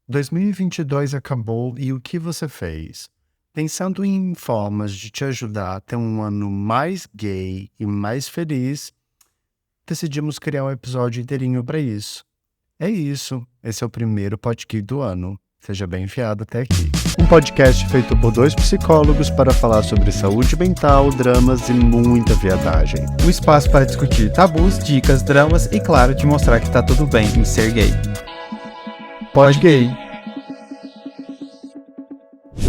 2022 acabou e o que você fez? Pensando em formas de te ajudar a ter um ano mais gay e mais feliz, decidimos criar um episódio inteirinho para isso. É isso, esse é o primeiro podcast do ano. Seja bem enfiado até aqui. Um podcast feito por dois psicólogos para falar sobre saúde mental, dramas e muita viadagem. Um espaço para discutir tabus, dicas, dramas e, claro, te mostrar que tá tudo bem em ser gay. Pod Gay.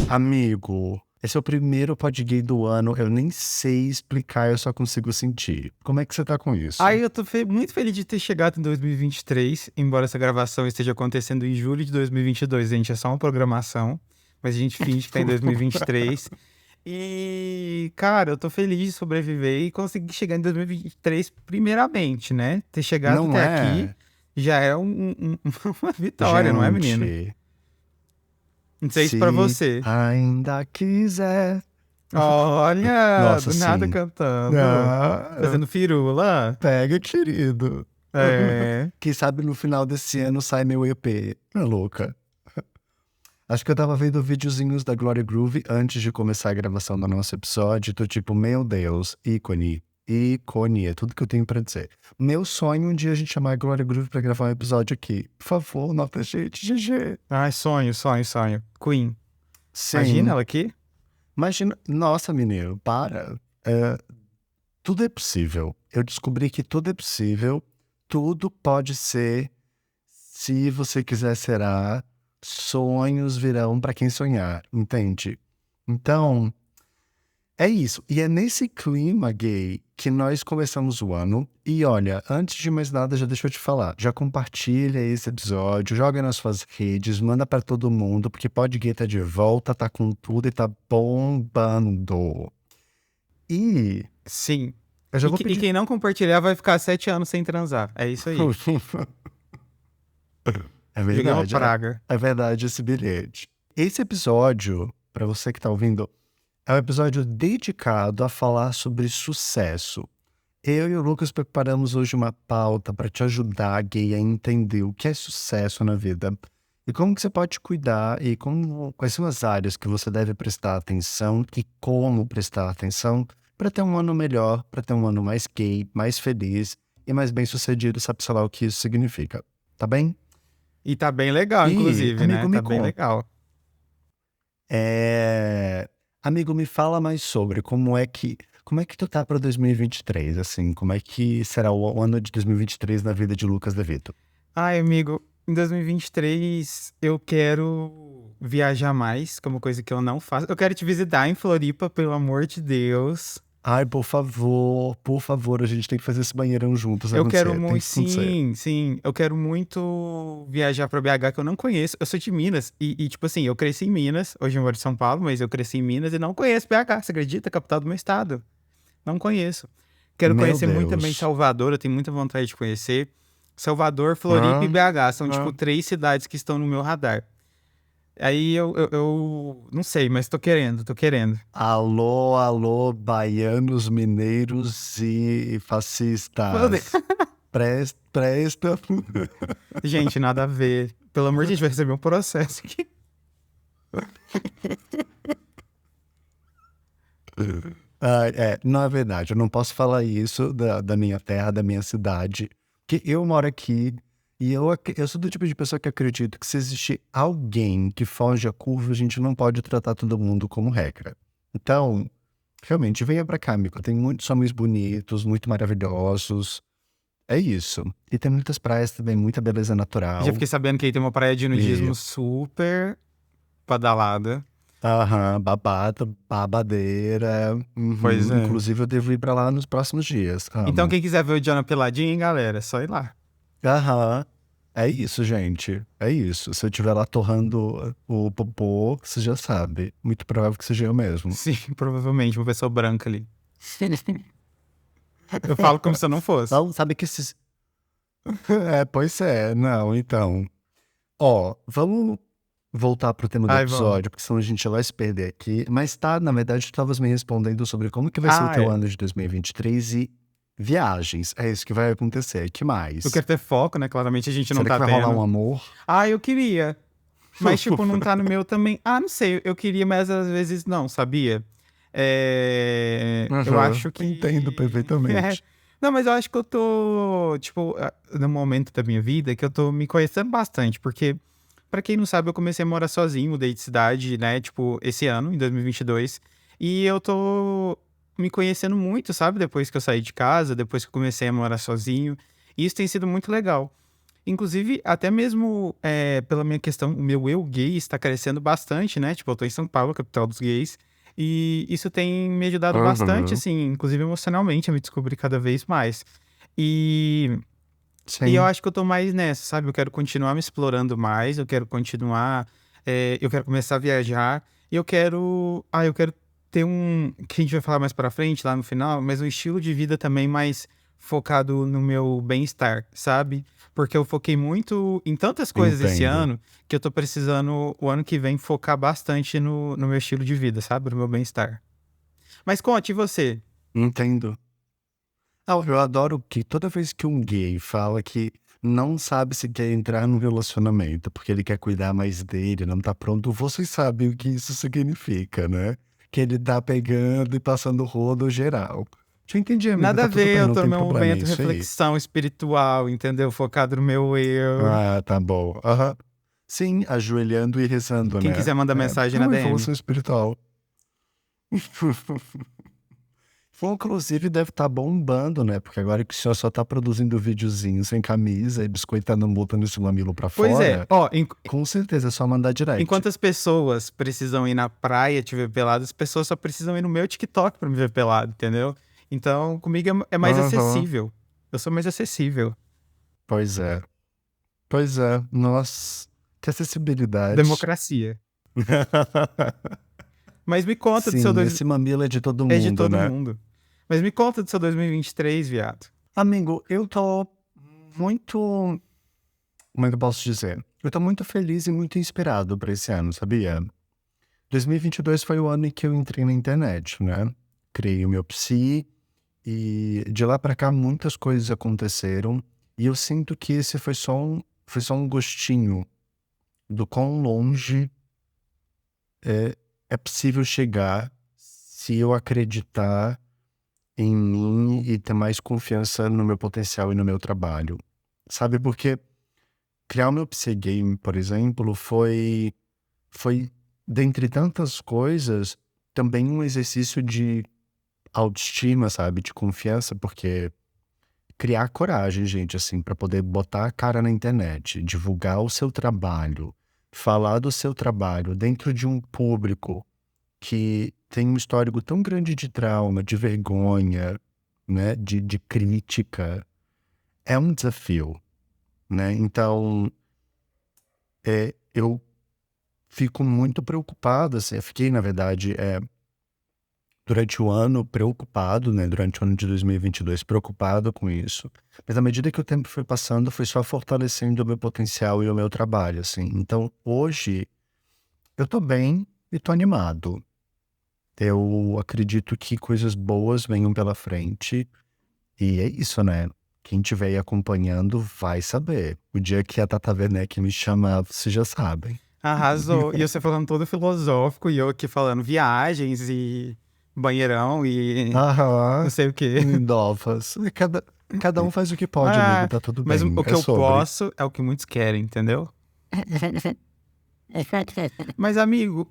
Amigo, esse é o primeiro pod gay do ano, eu nem sei explicar, eu só consigo sentir. Como é que você tá com isso? Ai, eu tô muito feliz de ter chegado em 2023, embora essa gravação esteja acontecendo em julho de 2022, gente, é só uma programação, mas a gente finge que tá em 2023. E, cara, eu tô feliz de sobreviver e conseguir chegar em 2023 primeiramente, né? Ter chegado Não até é? aqui já é uma vitória, não é, menino? Gente, Não sei isso pra se você. ainda quiser. Olha, Nossa, do nada sim. cantando, fazendo firula. Pega, querido. É. Quem sabe no final desse ano sai meu EP. É louca. Acho que eu tava vendo videozinhos da Gloria Groove antes de começar a gravação do nosso episódio. Tô tipo, meu Deus, ícone. Ícone, é tudo que eu tenho pra dizer. Meu sonho um dia a gente chamar a Gloria Groove pra gravar um episódio aqui. Por favor, nota gente, GG. Ai, sonho. Queen. Imagina Sim. ela aqui? Imagina, nossa, menino, para. Tudo é possível. Eu descobri que tudo é possível. Tudo pode ser. Se você quiser, será. Sonhos virão para quem sonhar, entende? Então, é isso. E é nesse clima gay que nós começamos o ano. E olha, antes de mais nada, já deixa eu te falar. Já compartilha esse episódio, joga nas suas redes, manda para todo mundo, porque Pod Gay tá de volta, tá com tudo e tá bombando. E Sim. eu já vou E pedir. quem não compartilhar vai ficar 7 anos sem transar. É isso aí. É Joguei uma verdade, praga. é verdade esse bilhete. Esse episódio, para você que tá ouvindo, é um episódio dedicado a falar sobre sucesso. Eu e o Lucas preparamos hoje uma pauta para te ajudar, gay, a entender o que é sucesso na vida e como que você pode cuidar e quais são as áreas que você deve prestar atenção e como prestar atenção para ter um ano melhor, para ter um ano mais gay, mais feliz e mais bem-sucedido, sabe-se lá o que isso significa. Tá bem? E tá bem legal, E, inclusive, né? amigo, me Tá bem conta. legal. Amigo, me fala mais sobre como é que tu tá para 2023, assim, como é que será o ano de 2023 na vida de Lucas De Vito? Ai, amigo, em 2023 eu quero viajar mais, que é uma coisa que eu não faço. Eu quero te visitar em Floripa, pelo amor de Deus. Ai, por favor, a gente tem que fazer esse banheirão juntos Eu quero acontecer, tem muito, que acontecer. sim. Eu quero muito viajar pra BH, que eu não conheço. Eu sou de Minas tipo assim, eu cresci em Minas. Hoje eu moro em São Paulo, mas eu cresci em Minas e não conheço BH. Você acredita? Capital do meu estado. Não conheço. Quero Meu conhecer muito também Deus. Salvador, eu tenho muita vontade de conhecer. Salvador, Floripa e Hã? BH são, tipo, Hã? 3 cidades que estão no meu radar. Aí eu não sei, mas tô querendo. Alô, alô, baianos, mineiros e fascistas. Presta. Gente, nada a ver. Pelo amor de Deus, vai receber um processo aqui. Não é verdade, eu não posso falar isso da minha terra, da minha cidade, que eu moro aqui e eu sou do tipo de pessoa que acredito que se existir alguém que foge a curva, a gente não pode tratar todo mundo como regra. Então, realmente, venha pra cá, amigo. Tem muitos homens bonitos, muito maravilhosos. É isso. E tem muitas praias também, muita beleza Já natural. fiquei sabendo que aí tem uma praia de E, nudismo super badalada. aham, babado, babadeira. Pois é. Inclusive, eu devo ir pra lá nos próximos dias. Então, Amo. quem quiser ver o Jonah peladinho, hein, galera? É só ir lá. Aham. É isso, gente. É isso. Se eu estiver lá torrando o popô, você já sabe. Muito provável que seja eu mesmo. Sim, provavelmente, uma pessoa branca ali. Eu falo como se eu não fosse. Não, sabe que esses. Pois é. Não, então. Ó, vamos voltar pro tema do Ai, vamos. episódio, porque senão a gente vai se perder aqui. Mas tá, na verdade, tu estavas me respondendo sobre como que vai ser o Ah, teu é. ano de 2023 e viagens. É isso que vai acontecer. Que Eu mais? quero ter foco, né? Claramente a gente não Será que tá vai rolar um tendo. amor? Ah, eu queria. Mas, tipo, não tá no meu também. Ah, não sei, eu queria, mas às vezes não, sabia? Eu Aham, acho entendo que. perfeitamente. Não, mas eu acho que eu tô, tipo, no momento da minha vida que eu tô me conhecendo bastante, porque, pra quem não sabe, eu comecei a morar sozinho, mudei de cidade, né, tipo, esse ano, em 2022, e eu tô me conhecendo muito, sabe, depois que eu saí de casa, depois que eu comecei a morar sozinho, e isso tem sido muito legal. Inclusive, até mesmo pela minha questão, o meu eu gay está crescendo bastante, né? Tipo, eu tô em São Paulo, capital dos gays, e isso tem me ajudado bastante, Aham, assim, inclusive emocionalmente, a me descobrir cada vez mais. E, e eu sim, acho que eu tô mais nessa, sabe? Eu quero continuar me explorando mais, eu quero continuar, eu quero começar a viajar, e eu quero ter que a gente vai falar mais pra frente, lá no final, mas um estilo de vida também mais focado no meu bem-estar, sabe? Porque eu foquei muito em tantas coisas esse entendo, ano, que eu tô precisando, o ano que vem, focar bastante no meu estilo de vida, sabe? No meu bem-estar. Mas conte, e você? entendo. Não, eu adoro que toda vez que um gay fala que não sabe se quer entrar num relacionamento porque ele quer cuidar mais dele, não tá pronto, vocês sabem o que isso significa, né? Que ele tá pegando e passando rodo geral. Já entendi, amigo, Nada tá a tudo ver, bem, eu não tô no tem meu problema, é momento isso aí. reflexão espiritual, entendeu? Focado no meu eu. Ah, tá bom. Aham. Sim, ajoelhando e rezando, Quem né? quiser mandar mensagem É na uma DM. evolução espiritual. Foi, inclusive, deve estar bombando, né? Porque agora que o senhor só tá produzindo videozinho sem camisa e biscoitando, botando esse mamilo pra Pois é, fora, ó, com certeza é só mandar direct. enquanto as pessoas precisam ir na praia te ver pelado, as pessoas só precisam ir no meu TikTok pra me ver pelado, entendeu? Então, comigo é mais Aham. acessível. Eu sou mais acessível. Pois é. Pois é. Nossa, que acessibilidade. Democracia. Mas me conta do seu Sim, esse mamilo é de todo É de mundo, todo né? mundo. Mas me conta do seu 2023, viado. Amigo, eu tô muito. Como é que eu posso dizer? Eu tô muito feliz e muito inspirado pra esse ano, sabia? 2022 foi o ano em que eu entrei na internet, né? Criei o meu Psi e de lá pra cá muitas coisas aconteceram e eu sinto que esse foi só um gostinho do quão longe é, é possível chegar se eu acreditar em mim e ter mais confiança no meu potencial e no meu trabalho. Sabe, porque criar o meu Psi Game, por exemplo, foi, dentre tantas coisas, também um exercício de autoestima, sabe, de confiança, porque criar coragem, gente, assim, para poder botar a cara na internet, divulgar o seu trabalho, falar do seu trabalho dentro de um público que tem um histórico tão grande de trauma, de vergonha, né, de crítica, é um desafio, né? Então, eu fico muito preocupado, assim, eu fiquei, na verdade, durante o ano preocupado, né, durante o ano de 2022 preocupado com isso, mas à medida que o tempo foi passando, foi só fortalecendo o meu potencial e o meu trabalho, assim. Então, hoje, eu tô bem e tô animado. Eu acredito que coisas boas venham pela frente e é isso, né? Quem estiver aí acompanhando vai saber. O dia que a Tata Werneck me chamar, vocês já sabem. Arrasou. E você falando todo filosófico e eu aqui falando viagens e banheirão e não Aham, sei o quê. novas. Cada um faz o que pode, amigo, Ah, tá tudo mas bem. o que É eu sobre. posso é o que muitos querem, entendeu? Mas, amigo,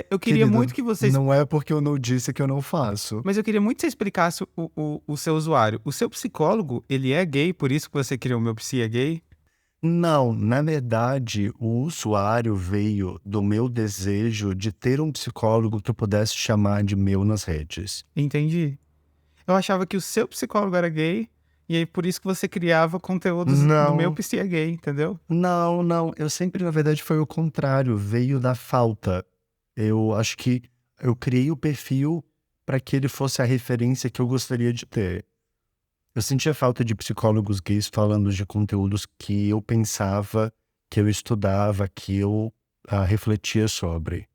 eu queria muito Querido, que vocês. não é porque eu não disse que eu não faço. Mas eu queria muito que você explicasse o seu usuário. O seu psicólogo, ele é gay, por isso que você criou o meu psi é gay? Não, na verdade, o usuário veio do meu desejo de ter um psicólogo que eu pudesse chamar de meu nas redes. Entendi. Eu achava que o seu psicólogo era gay, e aí por isso que você criava conteúdos do meu Não, psi é gay, entendeu? não, não. Eu sempre, na verdade, foi o contrário, veio da falta. Eu acho que eu criei o perfil para que ele fosse a referência que eu gostaria de ter. Eu sentia falta de psicólogos gays falando de conteúdos que eu pensava, que eu estudava, que eu refletia sobre.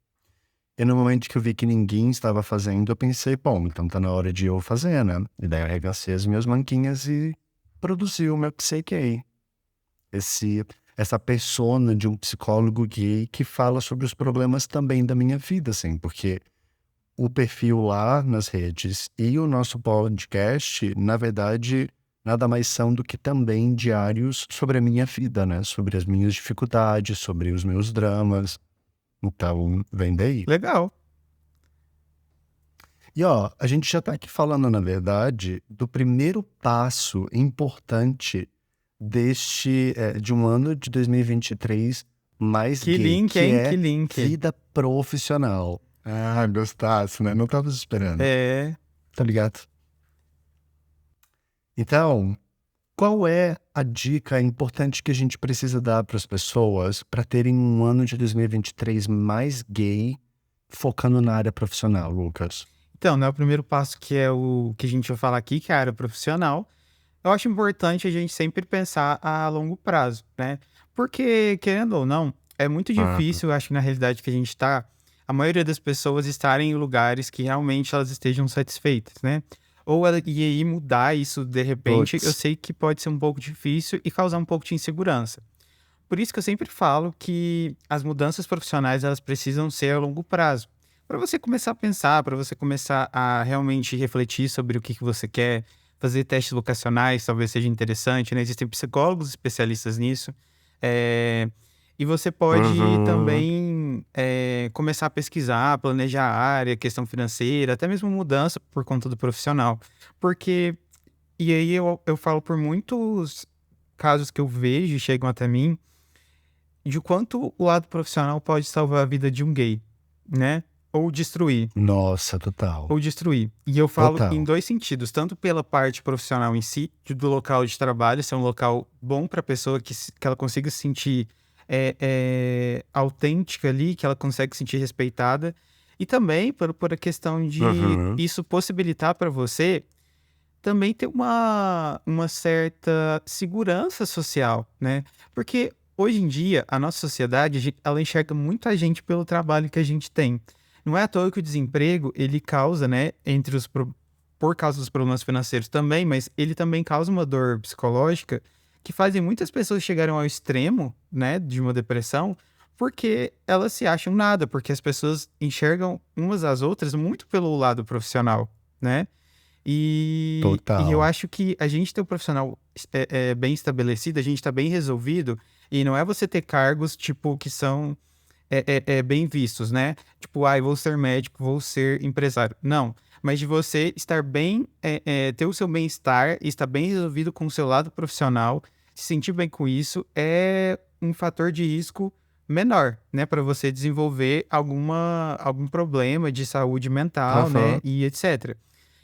E no momento que eu vi que ninguém estava fazendo, eu pensei, bom, então tá na hora de eu fazer, né? E daí eu arregacei as minhas manquinhas e produzi o meu Psyche. Esse... essa persona de um psicólogo gay que fala sobre os problemas também da minha vida, assim, porque o perfil lá nas redes e o nosso podcast, na verdade, nada mais são do que também diários sobre a minha vida, né? Sobre as minhas dificuldades, sobre os meus dramas. Então, vem daí. Legal. E ó, a gente já tá aqui falando, na verdade, do primeiro passo importante de um ano de 2023 mais Que gay, link, que hein? Que é link. vida profissional. Ah, gostasse, né? Não tava esperando, É. tá ligado? Então, qual é a dica importante que a gente precisa dar para as pessoas para terem um ano de 2023 mais gay, focando na área profissional, Lucas? Então, né, o primeiro passo que é o que a gente vai falar aqui, que é a área profissional. Eu acho importante a gente sempre pensar a longo prazo, né? Porque, querendo ou não, é muito Uhum. difícil, eu acho que na realidade que a gente está, a maioria das pessoas estarem em lugares que realmente elas estejam satisfeitas, né? E aí mudar isso de repente, eu Puts. sei que pode ser um pouco difícil e causar um pouco de insegurança. Por isso que eu sempre falo que as mudanças profissionais elas precisam ser a longo prazo. Para você começar a pensar, para você começar a realmente refletir sobre o que você quer, fazer testes vocacionais, talvez seja interessante, né? Existem psicólogos especialistas nisso. Eh, e você pode Uhum. também começar a pesquisar, planejar a área, questão financeira, até mesmo mudança por conta do profissional. Porque, e aí eu falo por muitos casos que eu vejo e chegam até mim, de quanto o lado profissional pode salvar a vida de um gay, né? Ou destruir, Nossa, total. ou destruir. E eu falo em Total. dois sentidos, tanto pela parte profissional em si, do local de trabalho, ser um local bom para a pessoa que ela consiga se sentir autêntica ali, que ela consegue se sentir respeitada, e também por a questão de Uhum. isso possibilitar para você também ter uma certa segurança social, né? Porque hoje em dia, a nossa sociedade, ela enxerga muita gente pelo trabalho que a gente tem. Não é à toa que o desemprego, ele causa, né, por causa dos problemas financeiros também, mas ele também causa uma dor psicológica que fazem muitas pessoas chegarem ao extremo, né, de uma depressão, porque elas se acham nada, porque as pessoas enxergam umas às outras muito pelo lado profissional, né? E eu Total. acho que a gente ter um profissional bem estabelecido, a gente tá bem resolvido, e não é você ter cargos, tipo, que são bem vistos, né? Tipo, ah, eu vou ser médico, vou ser empresário. Não, mas de você estar bem, ter o seu bem-estar e estar bem resolvido com o seu lado profissional, se sentir bem com isso, é um fator de risco menor, né? Para você desenvolver algum problema de saúde mental, né? Aham. E etc.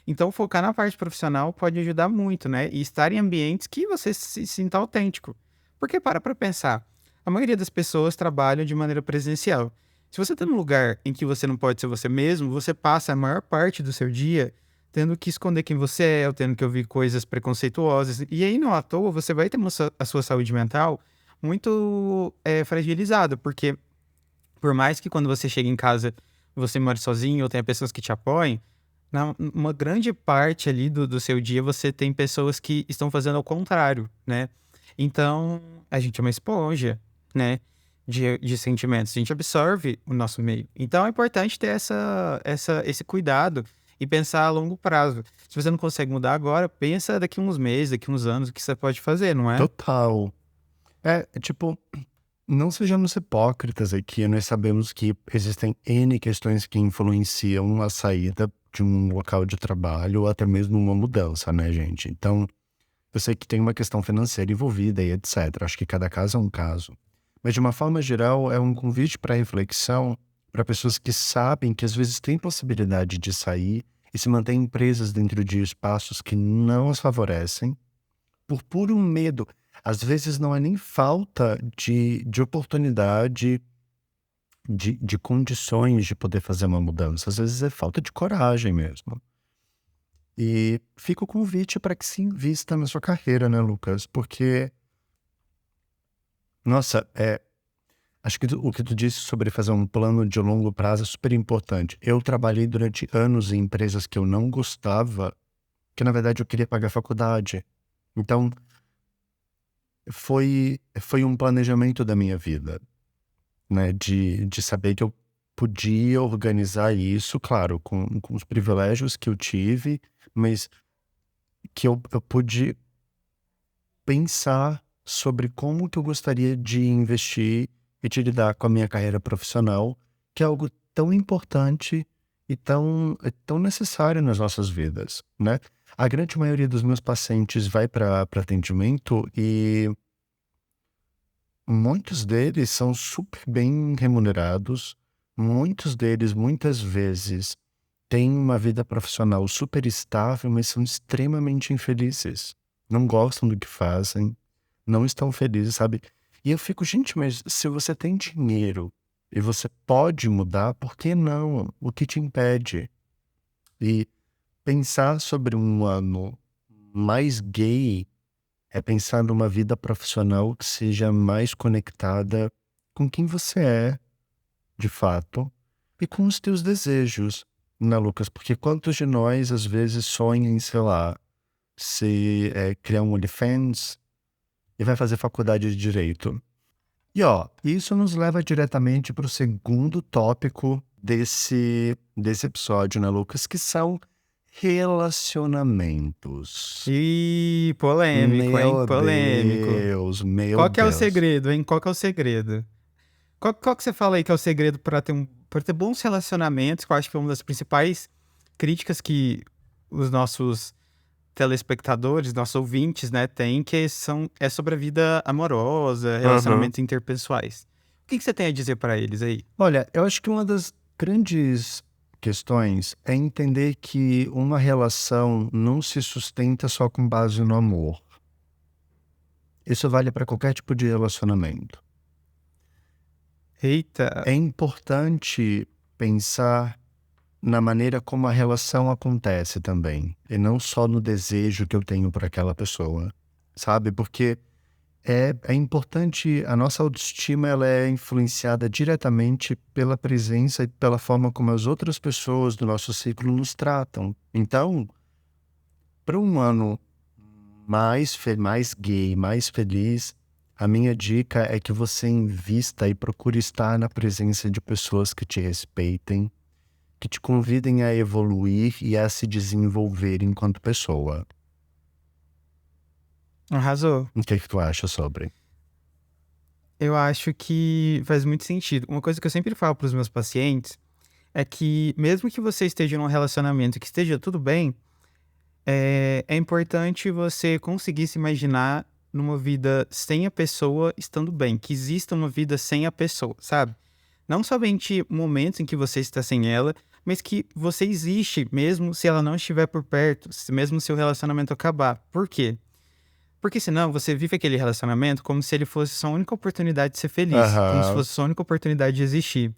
Então, focar na parte profissional pode ajudar muito, né? E estar em ambientes que você se sinta autêntico. Porque para pensar, a maioria das pessoas trabalham de maneira presencial. Se você está num lugar em que você não pode ser você mesmo, você passa a maior parte do seu dia tendo que esconder quem você é, ou tendo que ouvir coisas preconceituosas. E aí, não à toa, você vai ter a sua saúde mental muito fragilizada, porque por mais que quando você chega em casa você more sozinho ou tenha pessoas que te apoiem, uma grande parte ali do seu dia você tem pessoas que estão fazendo ao contrário, né? Então, a gente é uma esponja, né? De sentimentos. A gente absorve o nosso meio. Então, é importante ter esse cuidado e pensar a longo prazo. Se você não consegue mudar agora, pensa daqui uns meses, daqui uns anos, o que você pode fazer, não é? Total. Tipo, não sejamos hipócritas aqui, nós sabemos que existem N questões que influenciam a saída de um local de trabalho ou até mesmo uma mudança, né, gente? Então, eu sei que tem uma questão financeira envolvida e etc. Acho que cada caso é um caso. Mas, de uma forma geral, é um convite para reflexão para pessoas que sabem que às vezes têm possibilidade de sair e se mantêm presas dentro de espaços que não as favorecem por puro medo. Às vezes não é nem falta de oportunidade, de condições de poder fazer uma mudança. Às vezes é falta de coragem mesmo. E fica o convite para que se invista na sua carreira, né, Lucas? Porque, nossa, acho que o que tu disse sobre fazer um plano de longo prazo é super importante. Eu trabalhei durante anos em empresas que eu não gostava, que na verdade eu queria pagar faculdade. Então, foi um planejamento da minha vida, né? De saber que eu podia organizar isso, claro, com os privilégios que eu tive, mas que eu pude pensar sobre como que eu gostaria de investir e de lidar com a minha carreira profissional, que é algo tão importante e tão necessário nas nossas vidas, né? A grande maioria dos meus pacientes vai para atendimento e muitos deles são super bem remunerados, muitos deles, muitas vezes, têm uma vida profissional super estável, mas são extremamente infelizes. Não gostam do que fazem, não estão felizes, sabe? E eu fico, gente, mas se você tem dinheiro e você pode mudar, por que não? O que te impede? E pensar sobre um ano mais gay é pensar numa vida profissional que seja mais conectada com quem você é, de fato, e com os teus desejos, né, Lucas? Porque quantos de nós, às vezes, sonham em, sei lá, criar um OnlyFans e vai fazer faculdade de Direito? E, ó, isso nos leva diretamente para o segundo tópico desse episódio, né, Lucas? Que são relacionamentos. Ih, polêmico, hein? Meu Polêmico. Deus, meu Qual que é o Deus. segredo, hein? Qual que é o segredo? Qual que você fala aí que é o segredo para ter bons relacionamentos? Que eu acho que é uma das principais críticas que os nossos telespectadores, nossos ouvintes, né, têm, é sobre a vida amorosa, Aham. relacionamentos interpessoais. O que você tem a dizer para eles aí? Olha, eu acho que uma das grandes questões é entender que uma relação não se sustenta só com base no amor. Isso vale para qualquer tipo de relacionamento. Eita, É importante pensar na maneira como a relação acontece também, e não só no desejo que eu tenho por aquela pessoa, sabe? Porque é importante, a nossa autoestima ela é influenciada diretamente pela presença e pela forma como as outras pessoas do nosso ciclo nos tratam. Então, para um ano mais gay, mais feliz, a minha dica é que você invista e procure estar na presença de pessoas que te respeitem, que te convidem a evoluir e a se desenvolver enquanto pessoa. arrasou. O que é que tu acha sobre? Eu acho que faz muito sentido. Uma coisa que eu sempre falo para os meus pacientes é que, mesmo que você esteja num relacionamento que esteja tudo bem, é importante você conseguir se imaginar numa vida sem a pessoa estando bem, que exista uma vida sem a pessoa, sabe? Não somente momentos em que você está sem ela, mas que você existe mesmo se ela não estiver por perto, mesmo se o relacionamento acabar. Por quê? Porque senão você vive aquele relacionamento como se ele fosse sua única oportunidade de ser feliz, como se Aham, fosse sua única oportunidade de existir.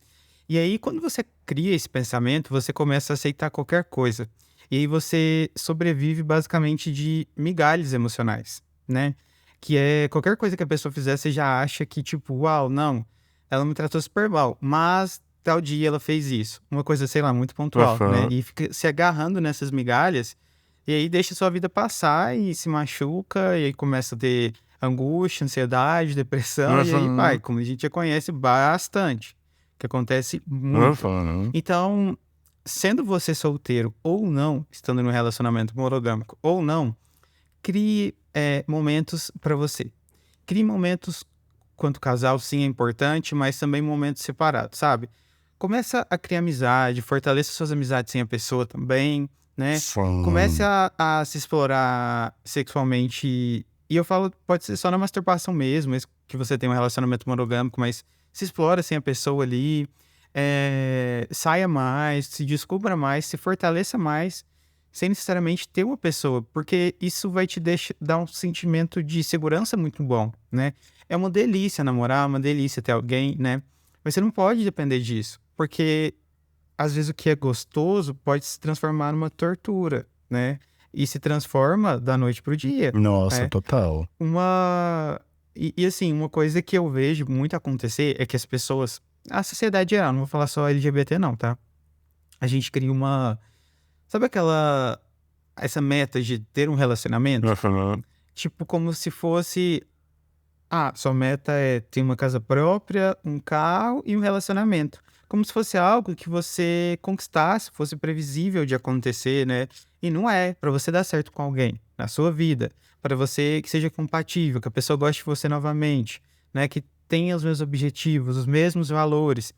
E aí, quando você cria esse pensamento, você começa a aceitar qualquer coisa. E aí você sobrevive basicamente de migalhas emocionais, né? Que é qualquer coisa que a pessoa fizer, você já acha que, tipo, uau, não, ela me tratou super mal, mas tal dia ela fez isso. Uma coisa, sei lá, muito pontual, né? aham, E fica se agarrando nessas migalhas e aí deixa a sua vida passar e se machuca, e aí começa a ter angústia, ansiedade, depressão, e aí vai, aham, como a gente já conhece bastante, que acontece muito. aham, Então, sendo você solteiro ou não, estando em um relacionamento monogâmico ou não, crie momentos para você. Crie momentos quanto casal, sim, é importante, mas também momentos separados, sabe? Começa a criar amizade, fortaleça suas amizades sem a pessoa também, né? Comece sim, a se explorar sexualmente. E eu falo, pode ser só na masturbação mesmo, que você tem um relacionamento monogâmico, mas se explora sem a pessoa ali, saia mais, se descubra mais, se fortaleça mais, sem necessariamente ter uma pessoa, porque isso vai te dar um sentimento de segurança muito bom, né? É uma delícia namorar, uma delícia ter alguém, né? Mas você não pode depender disso, porque às vezes o que é gostoso pode se transformar numa tortura, né? E se transforma da noite pro dia, nossa, né? total. Uma... E assim, uma coisa que eu vejo muito acontecer é que as pessoas... A sociedade geral, não vou falar só LGBT não, tá? A gente cria uma... Sabe aquela... Essa meta de ter um relacionamento? Aham, Tipo, como se fosse sua meta é ter uma casa própria, um carro e um relacionamento. Como se fosse algo que você conquistasse, fosse previsível de acontecer, né? E não é. Para você dar certo com alguém na sua vida, para você que seja compatível, que a pessoa goste de você novamente, né? Que tenha os mesmos objetivos, os mesmos valores.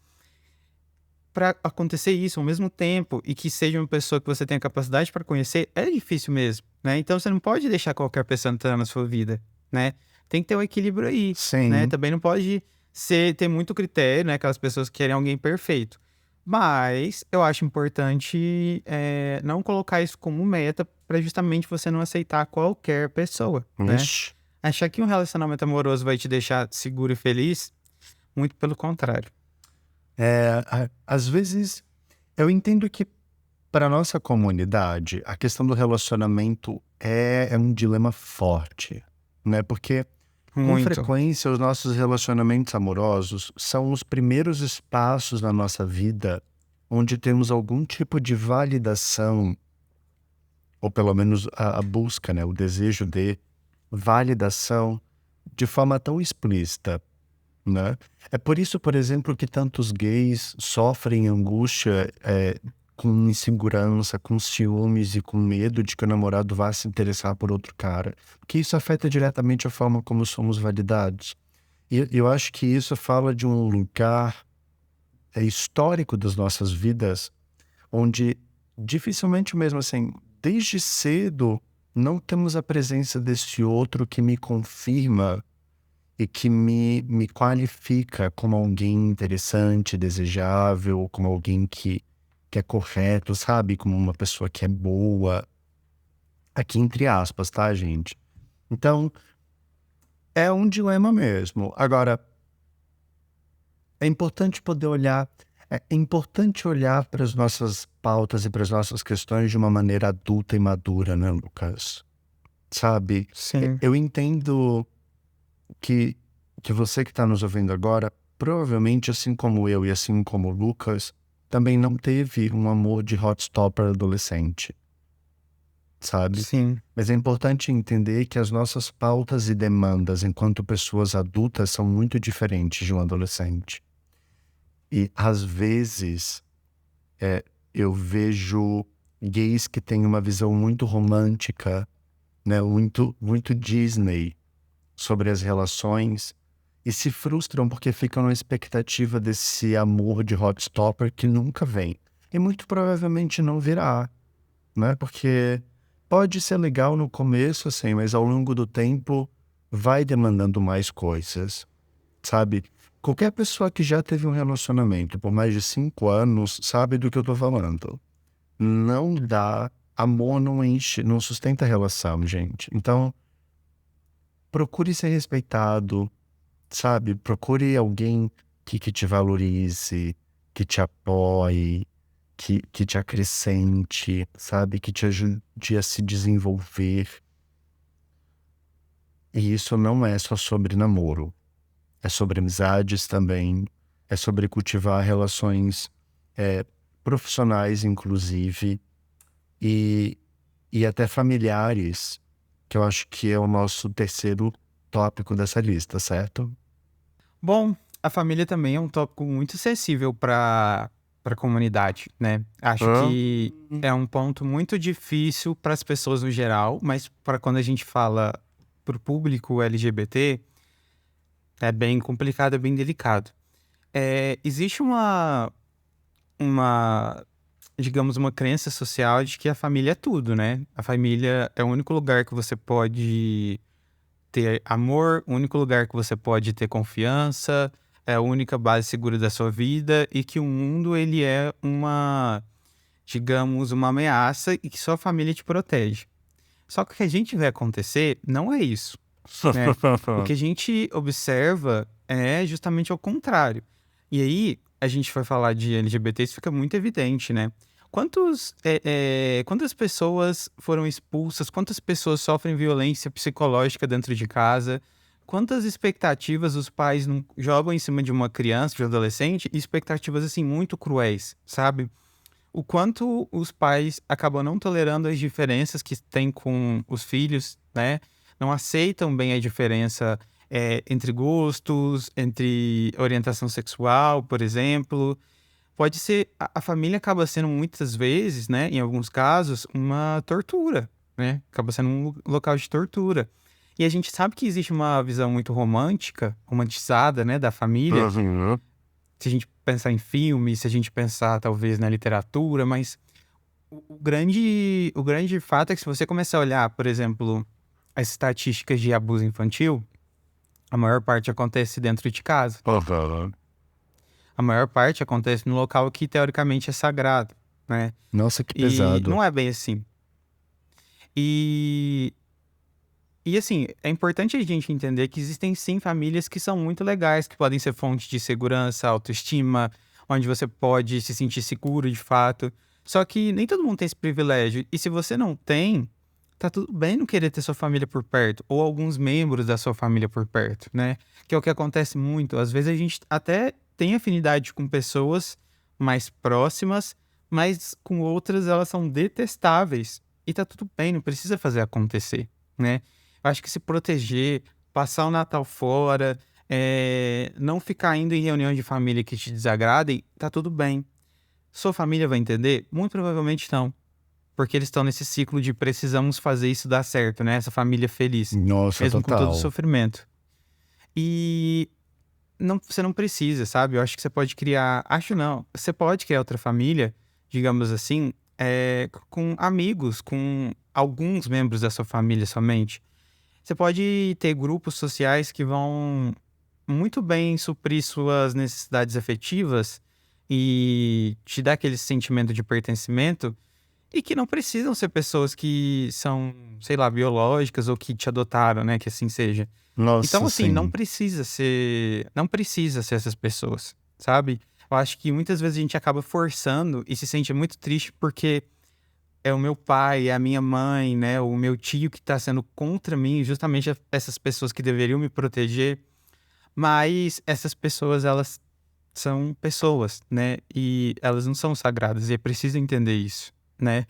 Para acontecer isso ao mesmo tempo e que seja uma pessoa que você tenha capacidade para conhecer, é difícil mesmo, né? Então você não pode deixar qualquer pessoa entrar na sua vida, né? Tem que ter um equilíbrio aí, né? Sim, Também não pode ter muito critério, né? Aquelas pessoas que querem alguém perfeito. Mas eu acho importante não colocar isso como meta para justamente você não aceitar qualquer pessoa, né? ixi. Achar que um relacionamento amoroso vai te deixar seguro e feliz, muito pelo contrário. Às vezes, eu entendo que para nossa comunidade, a questão do relacionamento é um dilema forte, né? Porque, com Muito. frequência, os nossos relacionamentos amorosos são os primeiros espaços na nossa vida onde temos algum tipo de validação, ou pelo menos a busca, né? O desejo de validação de forma tão explícita, né? É por isso, por exemplo, que tantos gays sofrem angústia, com insegurança, com ciúmes e com medo de que o namorado vá se interessar por outro cara, porque isso afeta diretamente a forma como somos validados. E eu acho que isso fala de um lugar histórico das nossas vidas, onde dificilmente mesmo assim, desde cedo, não temos a presença desse outro que me confirma e que me qualifica como alguém interessante, desejável, como alguém que é correto, sabe? Como uma pessoa que é boa. Aqui entre aspas, tá, gente? Então, é um dilema mesmo. Agora, é importante poder olhar, é importante olhar para as nossas pautas e para as nossas questões de uma maneira adulta e madura, né, Lucas? Sabe? Sim. Eu entendo que, que você que está nos ouvindo agora, provavelmente, assim como eu e assim como o Lucas, também não teve um amor de hot stopper adolescente, sabe? Sim, Mas é importante entender que as nossas pautas e demandas enquanto pessoas adultas são muito diferentes de um adolescente. E, às vezes, eu vejo gays que têm uma visão muito romântica, né? Muito Disney sobre as relações e se frustram porque ficam na expectativa desse amor de hot stopper que nunca vem. E muito provavelmente não virá, né? Porque pode ser legal no começo, assim, mas ao longo do tempo vai demandando mais coisas, sabe? Qualquer pessoa que já teve um relacionamento por mais de 5 anos sabe do que eu tô falando. Não dá, amor não enche, não sustenta a relação, gente. Então, procure ser respeitado, sabe? Procure alguém que te valorize, que te apoie, que te acrescente, sabe? Que te ajude a se desenvolver. E isso não é só sobre namoro. É sobre amizades também. É sobre cultivar relações profissionais, inclusive. E, e até familiares, que eu acho que é o nosso terceiro tópico dessa lista, certo? bom, a família também é um tópico muito sensível para a comunidade, né? Acho Hã? que é um ponto muito difícil para as pessoas no geral, mas para quando a gente fala para o público LGBT, é bem complicado, é bem delicado. Existe uma, digamos, uma crença social de que a família é tudo, né? A família é o único lugar que você pode ter amor, o único lugar que você pode ter confiança, é a única base segura da sua vida e que o mundo ele é uma, digamos, uma ameaça e que só a família te protege. Só que o que a gente vê acontecer não é isso, né? O que a gente observa é justamente ao contrário. E aí a gente vai falar de LGBT, isso fica muito evidente, né? Quantas pessoas foram expulsas? Quantas pessoas sofrem violência psicológica dentro de casa? Quantas expectativas os pais não jogam em cima de uma criança, de um adolescente? Expectativas, assim, muito cruéis, sabe? O quanto os pais acabam não tolerando as diferenças que têm com os filhos, né? Não aceitam bem a diferença entre gostos, entre orientação sexual, por exemplo. Pode ser, a família acaba sendo muitas vezes, né, em alguns casos, uma tortura, né? Acaba sendo um local de tortura. E a gente sabe que existe uma visão muito romântica, romantizada, né, da família. Uhum. Se a gente pensar em filmes, se a gente pensar talvez na literatura, mas o grande fato é que se você começar a olhar, por exemplo, as estatísticas de abuso infantil, a maior parte acontece dentro de casa. Uhum. A maior parte acontece no local que teoricamente é sagrado, né? Nossa, que E pesado. não é bem assim. E, e assim, é importante a gente entender que existem sim famílias que são muito legais, que podem ser fonte de segurança, autoestima, onde você pode se sentir seguro de fato. Só que nem todo mundo tem esse privilégio. E se você não tem, tá tudo bem não querer ter sua família por perto, ou alguns membros da sua família por perto, né? Que é o que acontece muito. Às vezes a gente até tem afinidade com pessoas mais próximas, mas com outras elas são detestáveis. E tá tudo bem, não precisa fazer acontecer, né? Eu acho que se proteger, passar o Natal fora, não ficar indo em reuniões de família que te desagradem, tá tudo bem. Sua família vai entender? Muito provavelmente não. Porque eles estão nesse ciclo de precisamos fazer isso dar certo, né? Essa família feliz, Nossa, mesmo com todo o total. sofrimento. E não, você não precisa, sabe? Eu acho que você pode criar. Acho não. Você pode criar outra família, digamos assim, com amigos, com alguns membros da sua família somente. Você pode ter grupos sociais que vão muito bem suprir suas necessidades afetivas e te dar aquele sentimento de pertencimento e que não precisam ser pessoas que são, sei lá, biológicas ou que te adotaram, né, que assim seja. Então, Nossa, assim, não sim. precisa ser essas pessoas, sabe? Eu acho que muitas vezes a gente acaba forçando e se sente muito triste porque é o meu pai, é a minha mãe, né, o meu tio que tá sendo contra mim, justamente essas pessoas que deveriam me proteger, mas essas pessoas, elas são pessoas, né? E elas não são sagradas, e é preciso entender isso, né?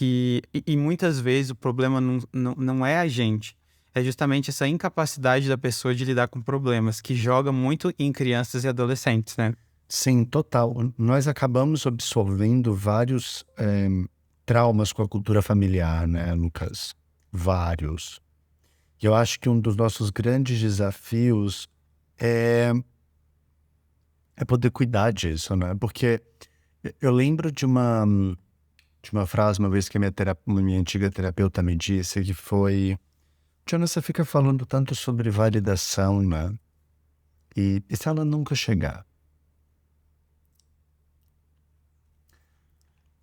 E muitas vezes o problema não é a gente, é justamente essa incapacidade da pessoa de lidar com problemas, que joga muito em crianças e adolescentes, né? Sim, total. Nós acabamos absorvendo vários traumas com a cultura familiar, né, Lucas? Vários. E eu acho que um dos nossos grandes desafios é, é poder cuidar disso, né? Porque eu lembro de uma frase uma vez que a minha antiga terapeuta me disse, que foi: Tiana, você fica falando tanto sobre validação, né? E se ela nunca chegar?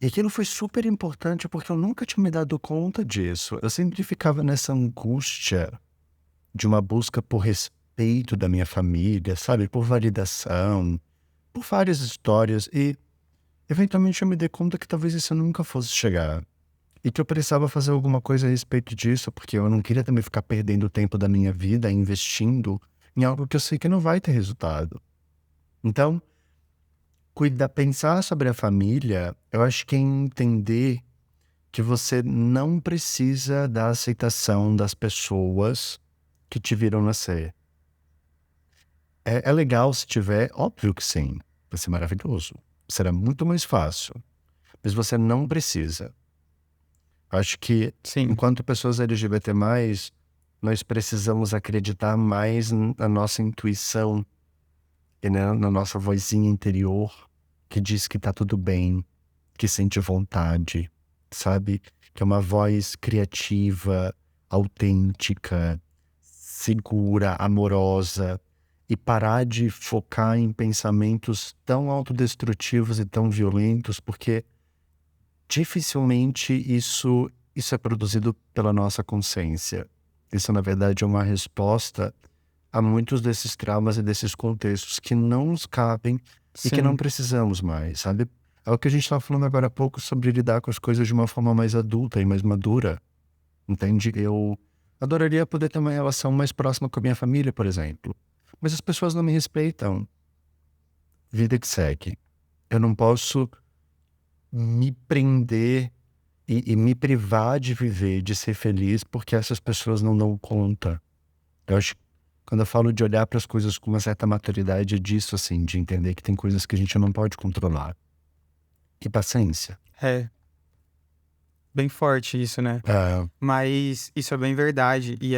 E aquilo foi super importante porque eu nunca tinha me dado conta disso. Eu sempre ficava nessa angústia de uma busca por respeito da minha família, sabe? Por validação, por várias histórias. E eventualmente eu me dei conta que talvez isso nunca fosse chegar. E que eu precisava fazer alguma coisa a respeito disso, porque eu não queria também ficar perdendo o tempo da minha vida investindo em algo que eu sei que não vai ter resultado. Então, pensar sobre a família, eu acho que é entender que você não precisa da aceitação das pessoas que te viram nascer. É legal se tiver, óbvio que sim, vai ser maravilhoso. Será muito mais fácil, mas você não precisa. Acho que, Sim, enquanto pessoas LGBT+, nós precisamos acreditar mais na nossa intuição e na nossa vozinha interior que diz que tá tudo bem, que sente vontade, sabe? Que é uma voz criativa, autêntica, segura, amorosa, e parar de focar em pensamentos tão autodestrutivos e tão violentos, porque dificilmente isso é produzido pela nossa consciência. Isso, na verdade, é uma resposta a muitos desses traumas e desses contextos que não nos cabem e que não sim, precisamos mais, sabe? É o que a gente estava falando agora há pouco sobre lidar com as coisas de uma forma mais adulta e mais madura, entende? Eu adoraria poder ter uma relação mais próxima com a minha família, por exemplo. Mas as pessoas não me respeitam. Vida que segue. Eu não posso me prender e me privar de viver, de ser feliz, porque essas pessoas não dão conta. Eu acho que Quando eu falo de olhar para as coisas com uma certa maturidade, é disso, assim, de entender que tem coisas que a gente não pode controlar. E paciência. É, bem forte isso, né? É, Mas isso é bem verdade. E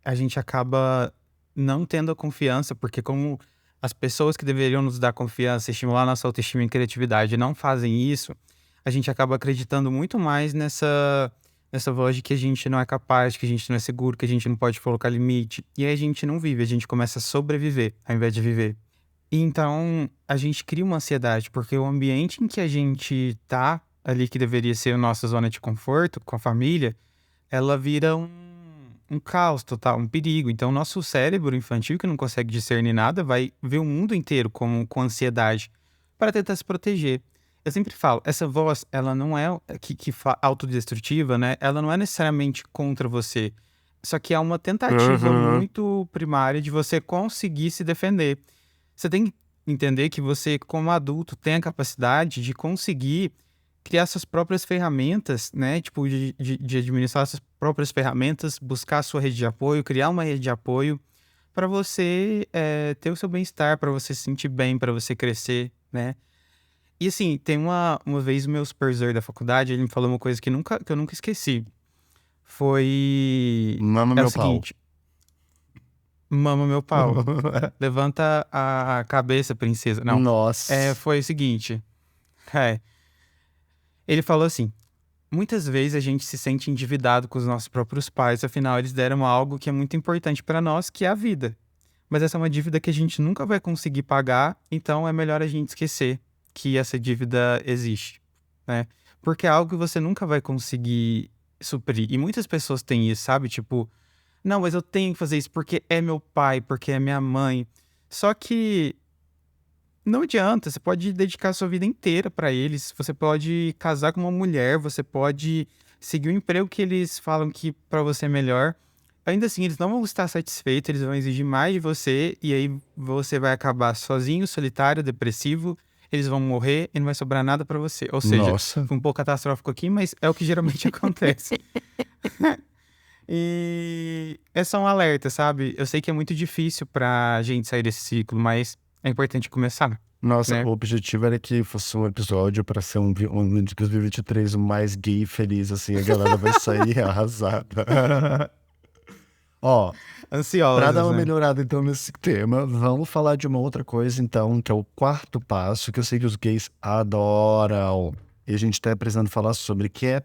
a gente acaba não tendo a confiança, porque como as pessoas que deveriam nos dar confiança, estimular nossa autoestima e criatividade não fazem isso, a gente acaba acreditando muito mais nessa voz de que a gente não é capaz, que a gente não é seguro, que a gente não pode colocar limite. E aí a gente não vive, a gente começa a sobreviver ao invés de viver. E então a gente cria uma ansiedade, porque o ambiente em que a gente tá ali, que deveria ser a nossa zona de conforto com a família, ela vira um caos total, um perigo. Então, o nosso cérebro infantil, que não consegue discernir nada, vai ver o mundo inteiro com ansiedade para tentar se proteger. Eu sempre falo, essa voz, ela não é autodestrutiva, né? Ela não é necessariamente contra você. Só que é uma tentativa Uhum. muito primária de você conseguir se defender. Você tem que entender que você, como adulto, tem a capacidade de conseguir criar suas próprias ferramentas, né? Tipo, de administrar suas próprias ferramentas, buscar a sua rede de apoio, criar uma rede de apoio para você ter o seu bem-estar, para você se sentir bem, para você crescer, né? E assim, tem uma vez o meu supervisor da faculdade, ele me falou uma coisa que eu nunca esqueci. Foi... Mama É o meu pau. seguinte, mama meu pau. Levanta a cabeça, princesa. Não. Nossa. Foi o seguinte. É, ele falou assim: muitas vezes a gente se sente endividado com os nossos próprios pais, afinal, eles deram algo que é muito importante para nós, que é a vida. Mas essa é uma dívida que a gente nunca vai conseguir pagar, então é melhor a gente esquecer que essa dívida existe, né? Porque é algo que você nunca vai conseguir suprir. E muitas pessoas têm isso, sabe? Tipo, não, mas eu tenho que fazer isso porque é meu pai, porque é minha mãe. Só que não adianta, você pode dedicar a sua vida inteira para eles, você pode casar com uma mulher, você pode seguir o emprego que eles falam que para você é melhor. Ainda assim, eles não vão estar satisfeitos, eles vão exigir mais de você, e aí você vai acabar sozinho, solitário, depressivo, eles vão morrer e não vai sobrar nada para você. Ou seja, Nossa. foi um pouco catastrófico aqui, mas é o que geralmente acontece. E é só um alerta, sabe? Eu sei que é muito difícil pra gente sair desse ciclo, mas é importante começar, Nossa, né? o objetivo era que fosse um episódio pra ser um de 2023 o mais gay e feliz, assim, a galera vai sair arrasada. Ó, pra dar Ansiosos, uma né? melhorada então nesse tema, vamos falar de uma outra coisa então, que é o quarto passo, que eu sei que os gays adoram. E a gente tá precisando falar sobre, que é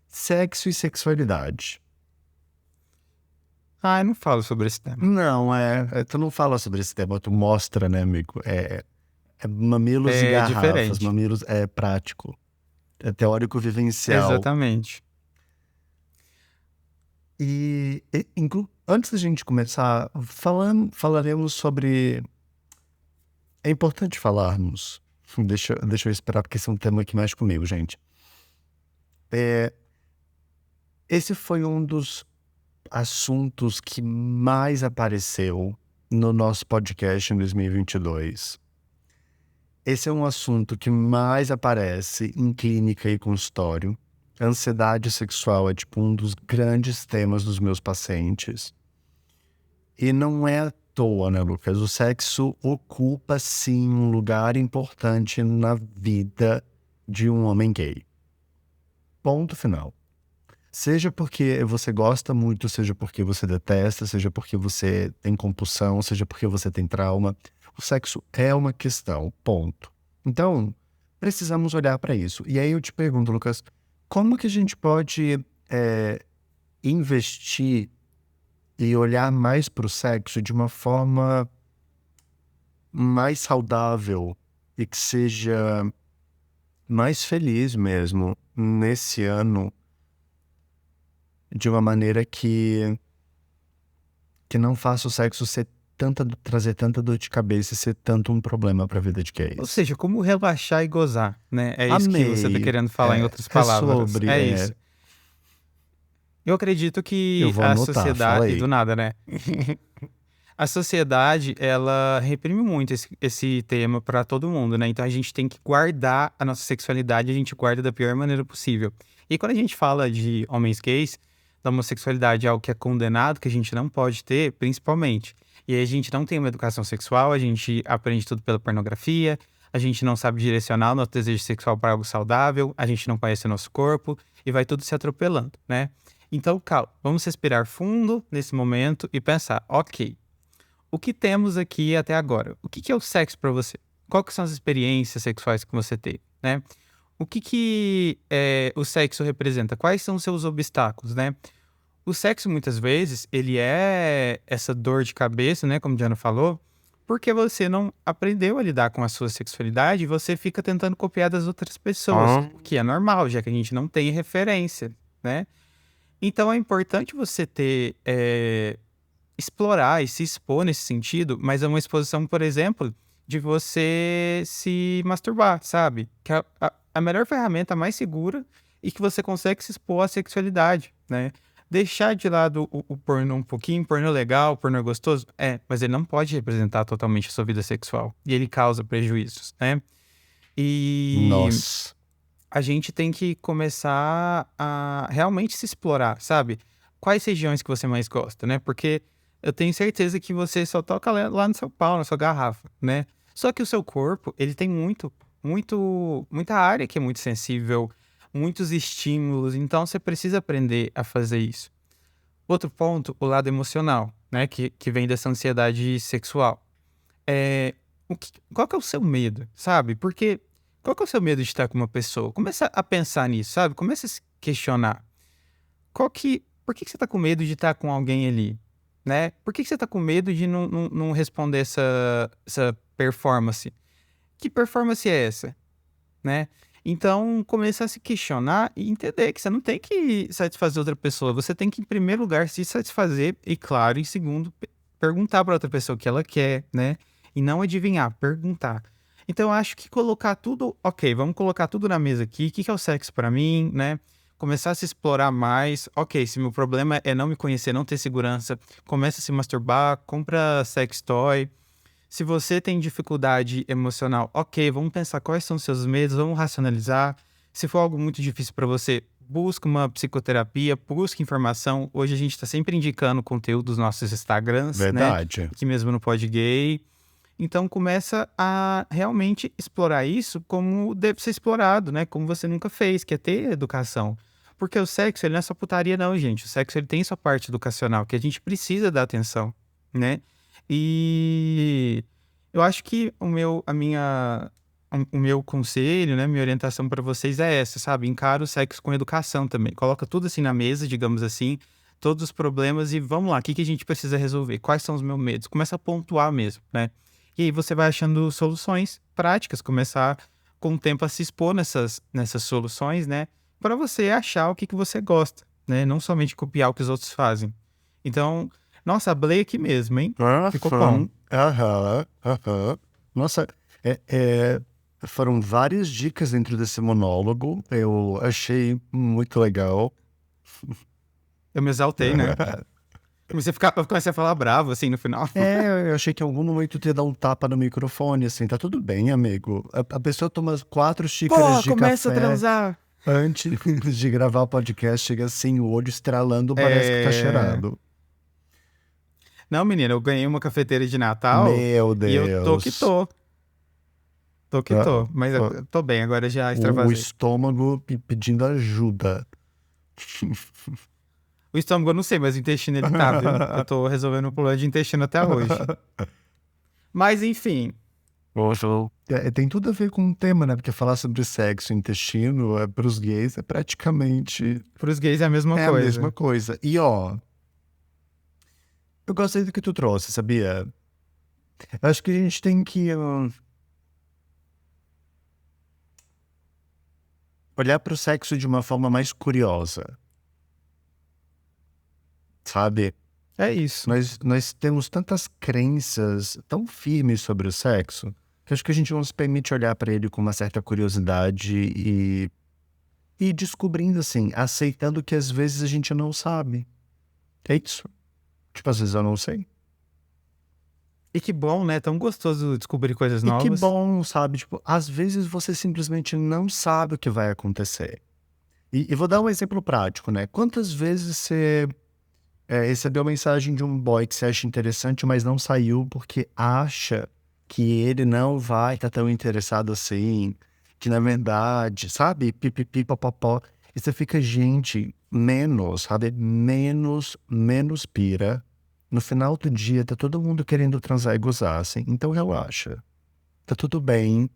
sexo e sexualidade. Ah, eu não falo sobre esse tema. Não, tu não fala sobre esse tema, tu mostra, né, amigo? É mamilos e É garrafas, diferente. mamilos é prático, é teórico vivencial. Exatamente. Antes da gente começar, falaremos sobre. É importante falarmos. Deixa eu esperar, porque esse é um tema que mexe comigo, gente. É, esse foi um dos assuntos que mais apareceu no nosso podcast em 2022. Esse é um assunto que mais aparece em clínica e consultório. Ansiedade sexual é tipo um dos grandes temas dos meus pacientes. E não é à toa, né, Lucas? O sexo ocupa, sim, um lugar importante na vida de um homem gay. Ponto final. Seja porque você gosta muito, seja porque você detesta, seja porque você tem compulsão, seja porque você tem trauma, o sexo é uma questão, ponto. Então, precisamos olhar para isso. E aí eu te pergunto, Lucas, como que a gente pode investir e olhar mais para o sexo de uma forma mais saudável e que seja mais feliz mesmo nesse ano, de uma maneira que não faça o sexo trazer tanta dor de cabeça e ser tanto um problema para a vida de Ou gays. seja, como relaxar e gozar, né? É isso que você tá Amei. querendo falar em outras É palavras. sobre. É isso. Eu acredito Eu que vou a anotar, sociedade... fala E do aí. nada, né? A sociedade, ela reprime muito esse tema para todo mundo, né? Então a gente tem que guardar a nossa sexualidade, a gente guarda da pior maneira possível. E quando a gente fala de homens gays, da homossexualidade, é algo que é condenado, que a gente não pode ter, principalmente. E aí a gente não tem uma educação sexual, a gente aprende tudo pela pornografia, a gente não sabe direcionar o nosso desejo sexual para algo saudável, a gente não conhece o nosso corpo e vai tudo se atropelando, né? Então, calma, vamos respirar fundo nesse momento e pensar, ok, o que temos aqui até agora? O que é o sexo para você? Quais são as experiências sexuais que você teve, né? O que o sexo representa? Quais são os seus obstáculos, né? O sexo, muitas vezes, ele é essa dor de cabeça, né? Como a Diana falou, porque você não aprendeu a lidar com a sua sexualidade e você fica tentando copiar das outras pessoas, o que é normal, já que a gente não tem referência, né? Então, é importante você explorar e se expor nesse sentido, mas é uma exposição, por exemplo, de você se masturbar, sabe? Que é a melhor ferramenta, a mais segura e que você consegue se expor à sexualidade, né? Deixar de lado o pornô um pouquinho, pornô legal, pornô gostoso, mas ele não pode representar totalmente a sua vida sexual. E ele causa prejuízos, né? E Nossa. a gente tem que começar a realmente se explorar, sabe? Quais regiões que você mais gosta, né? Porque eu tenho certeza que você só toca lá no seu pau, na sua garrafa, né? Só que o seu corpo, ele tem muita área que é muito sensível, muitos estímulos, então você precisa aprender a fazer isso. Outro ponto, o lado emocional, né? Que vem dessa ansiedade sexual. É, qual que é o seu medo, sabe? Porque qual que é o seu medo de estar com uma pessoa? Começa a pensar nisso, sabe? Começa a se questionar. Por que que você tá com medo de estar com alguém ali, né? Por que que você tá com medo de não responder essa performance? Que performance é essa, né? Então, começar a se questionar e entender que você não tem que satisfazer outra pessoa. Você tem que, em primeiro lugar, se satisfazer e, claro, em segundo, perguntar para outra pessoa o que ela quer, né? E não adivinhar, perguntar. Então, eu acho que colocar tudo, ok, vamos colocar tudo na mesa aqui. O que é o sexo para mim, né? Começar a se explorar mais. Ok, se meu problema é não me conhecer, não ter segurança, começa a se masturbar, compra sex toy. Se você tem dificuldade emocional, ok, vamos pensar quais são os seus medos, vamos racionalizar. Se for algo muito difícil para você, busca uma psicoterapia, busca informação. Hoje a gente está sempre indicando conteúdo dos nossos Instagrams, né? Verdade. Aqui mesmo no Pod Gay. Então começa a realmente explorar isso como deve ser explorado, né? Como você nunca fez, que é ter educação. Porque o sexo, ele não é só putaria não, gente. O sexo, ele tem sua parte educacional, que a gente precisa dar atenção, né? E eu acho que o meu conselho, né, minha orientação para vocês é essa, sabe? Encara o sexo com educação também. Coloca tudo assim na mesa, digamos assim, todos os problemas e vamos lá, o que que a gente precisa resolver? Quais são os meus medos? Começa a pontuar mesmo, né? E aí você vai achando soluções práticas, começar com o tempo a se expor nessas soluções, né? Para você achar o que que você gosta, né? Não somente copiar o que os outros fazem. Então, nossa, ablei aqui mesmo, hein? Ficou bom. Aham. Nossa, foram várias dicas dentro desse monólogo. Eu achei muito legal. Eu me exaltei, né? Eu comecei a falar bravo, assim, no final. Eu achei que em algum momento tu ia dar um tapa no microfone, assim, tá tudo bem, amigo. A pessoa toma 4 xícaras Pô, de começa a café transar. antes de gravar o podcast, chega assim, o olho estralando, parece que tá É... cheirado. Não, menina, eu ganhei uma cafeteira de Natal Meu e eu tô que Deus. tô. Tô que Ah, tô. Mas ah, eu tô bem, agora já o extravasei. estômago pedindo ajuda. O estômago eu não sei, mas o intestino ele tá, viu? Eu tô resolvendo o problema de intestino até hoje. Mas enfim, Tem tudo a ver com o tema, né? Porque falar sobre sexo e intestino, pros gays, é praticamente pros gays é a mesma a mesma coisa. coisa. E ó, eu gostei do que tu trouxe, sabia? Eu acho que a gente tem que olhar pro sexo de uma forma mais curiosa, sabe? É isso. Nós temos tantas crenças tão firmes sobre o sexo que acho que a gente não se permite olhar para ele com uma certa curiosidade e descobrindo assim, aceitando que às vezes a gente não sabe. É isso. Tipo, às vezes eu não sei. E que bom, né? Tão gostoso descobrir coisas E que novas. bom, sabe? Tipo, às vezes você simplesmente não sabe o que vai acontecer. E vou dar um exemplo prático, né? Quantas vezes você recebeu mensagem de um boy que você acha interessante, mas não saiu porque acha que ele não vai estar tão interessado assim, que na verdade, sabe? Pipipi, popopó. E você fica, gente, menos, sabe? Menos pira. No final do dia, tá todo mundo querendo transar e gozar, assim. Então relaxa. Tá tudo bem.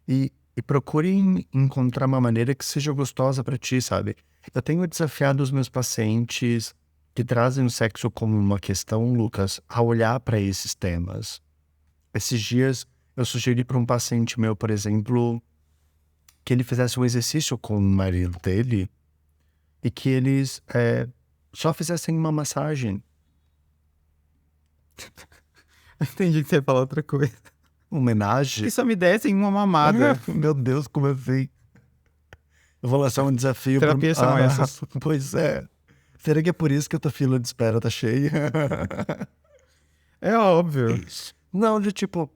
E procure encontrar uma maneira que seja gostosa pra ti, sabe? Eu tenho desafiado os meus pacientes que trazem o sexo como uma questão, Lucas, a olhar para esses temas. Esses dias eu sugeri para um paciente meu, por exemplo, que ele fizesse um exercício com o marido dele e que eles só fizessem uma massagem. Entendi que você ia falar outra coisa. Homenagem. Que só me dessem uma mamada. Meu Deus, como assim? Eu vou lançar um desafio pro... Terapias são essas. Pois é. Será que é por isso que a tua fila de espera tá cheia? É óbvio. Não, de tipo...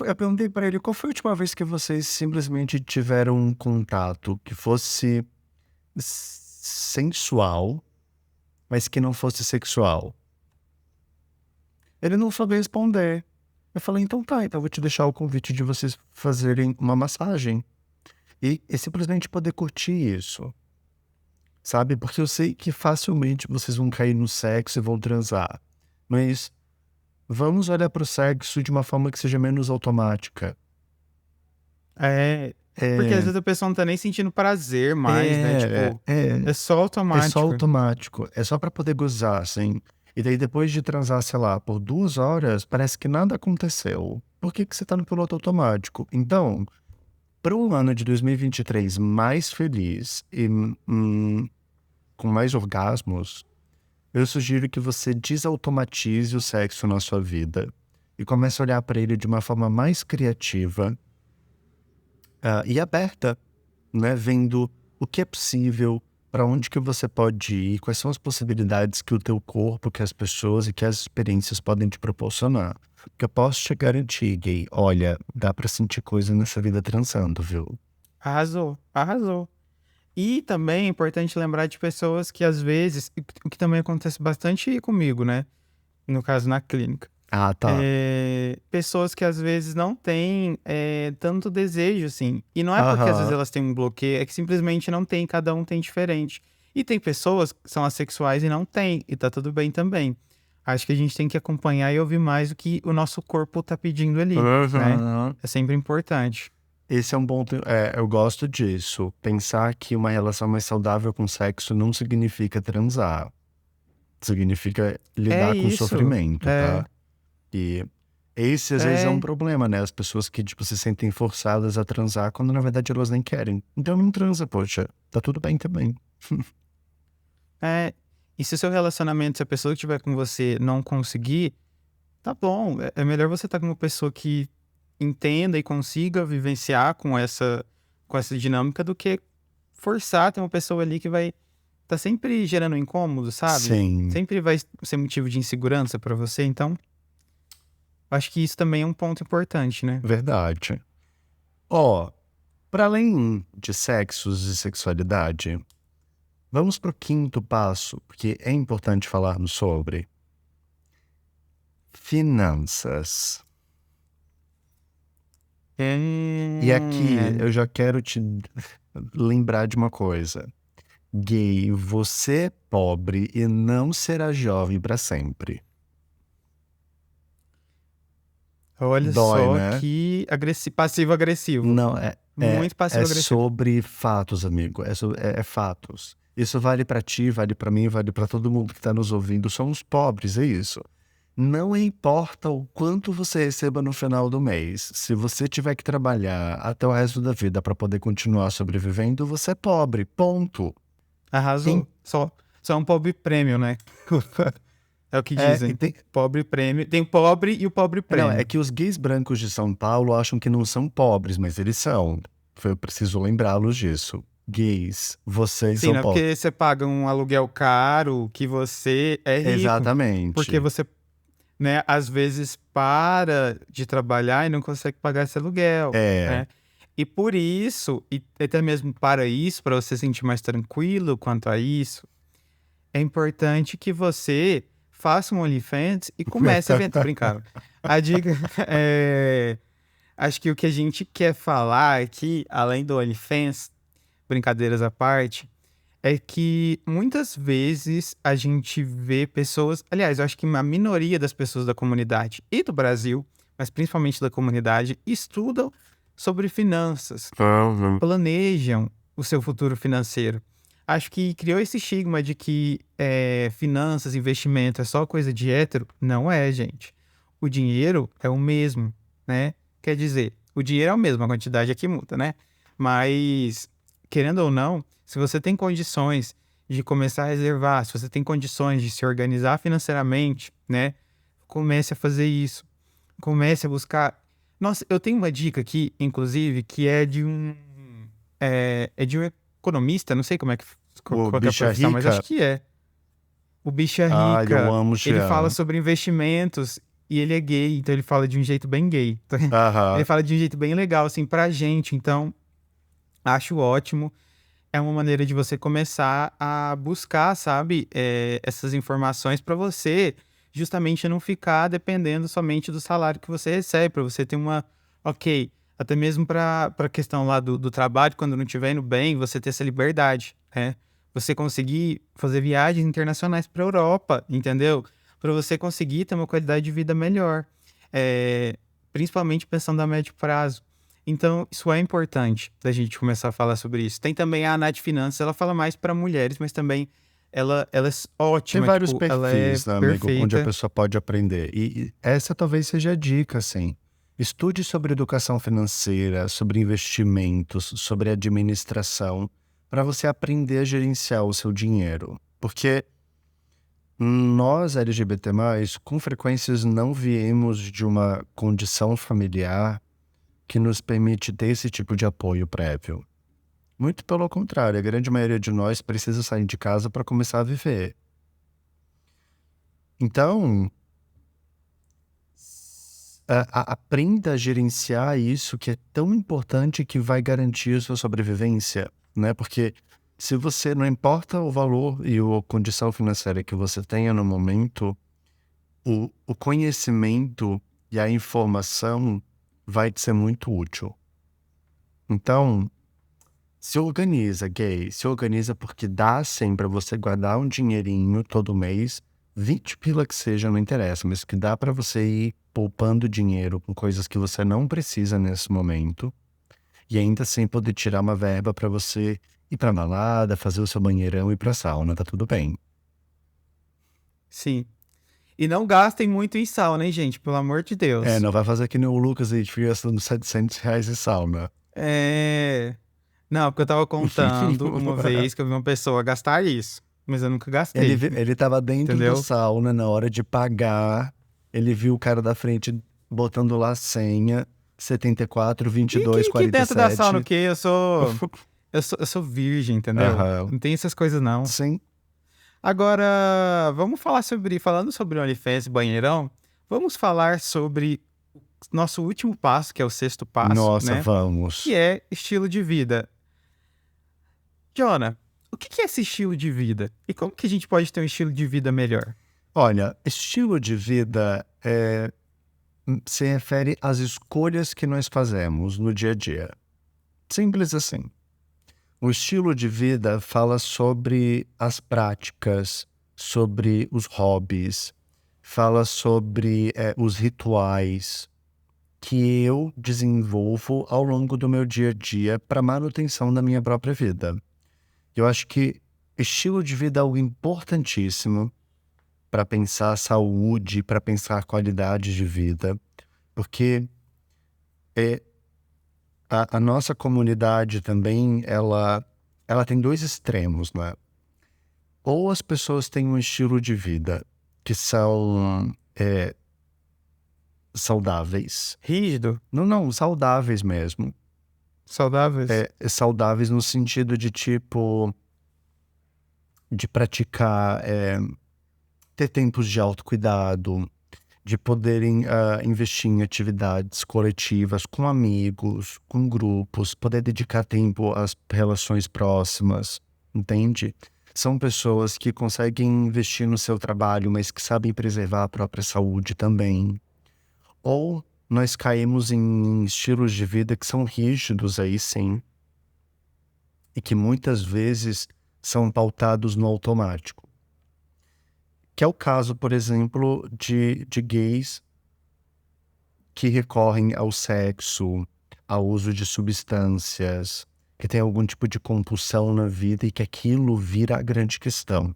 eu perguntei pra ele, qual foi a última vez que vocês simplesmente tiveram um contato que fosse sensual, mas que não fosse sexual? Ele não soube responder. Eu falei, então tá, então eu vou te deixar o convite de vocês fazerem uma massagem. E simplesmente poder curtir isso. Sabe? Porque eu sei que facilmente vocês vão cair no sexo e vão transar. Mas vamos olhar pro sexo de uma forma que seja menos automática. Porque às vezes a pessoa não tá nem sentindo prazer mais, né? Tipo, é só automático. É só automático. É só pra poder gozar, assim. E daí depois de transar, sei lá, por 2 horas, parece que nada aconteceu. Por que você tá no piloto automático? Então, para um ano de 2023 mais feliz e com mais orgasmos, eu sugiro que você desautomatize o sexo na sua vida e comece a olhar para ele de uma forma mais criativa e aberta, né? Vendo o que é possível, para onde que você pode ir, quais são as possibilidades que o teu corpo, que as pessoas e que as experiências podem te proporcionar. Porque eu posso te garantir, gay, olha, dá pra sentir coisa nessa vida transando, viu? Arrasou, arrasou. E também é importante lembrar de pessoas que às vezes, o que também acontece bastante comigo, né? No caso, na clínica. Ah, tá. Pessoas que às vezes não têm tanto desejo, assim. E não é porque às vezes Aham. elas têm um bloqueio, é que simplesmente não tem, cada um tem diferente. E tem pessoas que são assexuais e não tem, e tá tudo bem também. Acho que a gente tem que acompanhar e ouvir mais o que o nosso corpo tá pedindo ali, né? Aham. É sempre importante. Esse é um ponto, eu gosto disso. Pensar que uma relação mais saudável com sexo não significa transar. Significa É lidar com isso. sofrimento, tá? E esse às vezes é um É, problema, né? As pessoas que, tipo, se sentem forçadas a transar quando na verdade elas nem querem. Então não transa, poxa. Tá tudo bem também. é. E se o seu relacionamento, se a pessoa que estiver com você não conseguir, tá bom. É melhor você estar com uma pessoa que entenda e consiga vivenciar com essa dinâmica do que forçar ter uma pessoa ali que vai tá sempre gerando incômodo, sabe? Sim, Sempre vai ser motivo de insegurança pra você. Então, acho que isso também é um ponto importante, né? verdade. Ó, para além de sexos e sexualidade, vamos pro quinto passo, porque é importante falarmos sobre finanças. E aqui É... eu já quero te lembrar de uma coisa. Gay, você é pobre e não será jovem para sempre. Olha Dói, só né? que passivo-agressivo. Não, Muito é passivo-agressivo. sobre fatos, amigo. É fatos. Isso vale pra ti, vale pra mim, vale pra todo mundo que tá nos ouvindo. Somos pobres, é isso. Não importa o quanto você receba no final do mês. Se você tiver que trabalhar até o resto da vida pra poder continuar sobrevivendo, você é pobre. Ponto. Quem Arrasou. Só um pobre prêmio, né? É o que é, e dizem. tem, Pobre prêmio. Tem o pobre e o pobre não, é prêmio. que os gays brancos de São Paulo acham que não são pobres, mas eles são. Eu preciso lembrá-los disso. Gays, vocês Sim, são não é pobres. porque você paga um aluguel caro que você é rico. Porque Exatamente. você, né, às vezes para de trabalhar e não consegue pagar esse aluguel, É, né? E por isso, e até mesmo para isso, para você se sentir mais tranquilo quanto a isso, é importante que você faça um OnlyFans e comece a vender. Brincando. A dica é... Acho que o que a gente quer falar aqui, além do OnlyFans, brincadeiras à parte, é que muitas vezes a gente vê pessoas... Aliás, eu acho que a minoria das pessoas da comunidade e do Brasil, mas principalmente da comunidade, estudam sobre finanças, planejam o seu futuro financeiro. Acho que criou esse estigma de que finanças, investimento é só coisa de hétero. Não é, gente. O dinheiro é o mesmo, né? Quer dizer, o dinheiro é o mesmo, a quantidade é que muda, né? Mas, querendo ou não, se você tem condições de começar a reservar, se você tem condições de se organizar financeiramente, né? Comece a fazer isso. Comece a buscar... Nossa, eu tenho uma dica aqui, inclusive, que é de um... É de um economista, não sei como é que... O Qual que é a Bicha profissão, mas acho Rica? que é. O Bicha Ah, eu Rica. amo Ele Jean. fala sobre investimentos e ele é gay, então ele fala de um jeito bem gay. Ele Aham. fala de um jeito bem legal, assim, pra gente. Então, acho ótimo. É uma maneira de você começar a buscar, sabe, essas informações pra você justamente não ficar dependendo somente do salário que você recebe, pra você ter uma, ok, até mesmo pra questão lá do trabalho, quando não estiver indo bem, você ter essa liberdade, né? Você conseguir fazer viagens internacionais pra Europa, entendeu? Pra você conseguir ter uma qualidade de vida melhor, é, principalmente pensando a médio prazo. Então, isso é importante da gente começar a falar sobre isso. Tem também a Nath Finanças, ela fala mais para mulheres, mas também ela é Tem ótima, vários tipo, ela é perfis, né, amigo, onde a perfeita. pessoa pode aprender. E essa talvez seja a dica, assim. Estude sobre educação financeira, sobre investimentos, sobre administração, para você aprender a gerenciar o seu dinheiro. Porque nós, LGBT+, com frequências não viemos de uma condição familiar que nos permite ter esse tipo de apoio prévio. Muito pelo contrário, a grande maioria de nós precisa sair de casa para começar a viver. Então, aprenda a gerenciar isso que é tão importante que vai garantir a sua sobrevivência, né? Porque se você, não importa o valor e a condição financeira que você tenha no momento, o conhecimento e a informação vai te ser muito útil. Então, se organiza, gay. Se organiza porque dá sim pra você guardar um dinheirinho todo mês, 20 pila que seja, não interessa, mas que dá pra você ir poupando dinheiro com coisas que você não precisa nesse momento e ainda assim poder tirar uma verba pra você ir pra balada, fazer o seu banheirão e ir pra sauna, tá tudo bem. Sim. E não gastem muito em sal, né, gente? Pelo amor de Deus. Não vai fazer que nem o Lucas aí, gastando R$ 700 em sauna. É... Não, porque eu tava contando uma vez que eu vi uma pessoa gastar isso, mas eu nunca gastei, Ele tava dentro do entendeu? sauna na hora de pagar. Ele viu o cara da frente botando lá a senha 74 E 22 que dentro da sauna o 47. quê? Eu sou virgem, entendeu? Aham. Não tem essas coisas, não. Sim. Agora, falando sobre o OnlyFans e banheirão, vamos falar sobre nosso último passo, que é o sexto passo, Nossa, né? Que vamos. é estilo de vida. Jona, o que é esse estilo de vida? E como que a gente pode ter um estilo de vida melhor? Olha, estilo de vida se refere às escolhas que nós fazemos no dia a dia. Simples assim. O estilo de vida fala sobre as práticas, sobre os hobbies, fala sobre os rituais que eu desenvolvo ao longo do meu dia a dia para manutenção da minha própria vida. Eu acho que estilo de vida é algo importantíssimo para pensar saúde, para pensar qualidade de vida, porque a nossa comunidade também, ela tem dois extremos, né? Ou as pessoas têm um estilo de vida que são saudáveis. Rígido? Não, saudáveis mesmo. Saudáveis? Saudáveis no sentido de, tipo, de praticar, ter tempos de autocuidado, de poderem investir em atividades coletivas com amigos, com grupos, poder dedicar tempo às relações próximas, entende? São pessoas que conseguem investir no seu trabalho, mas que sabem preservar a própria saúde também. Ou nós caímos em estilos de vida que são rígidos aí sim, e que muitas vezes são pautados no automático. Que é o caso, por exemplo, de gays que recorrem ao sexo, ao uso de substâncias, que tem algum tipo de compulsão na vida e que aquilo vira a grande questão,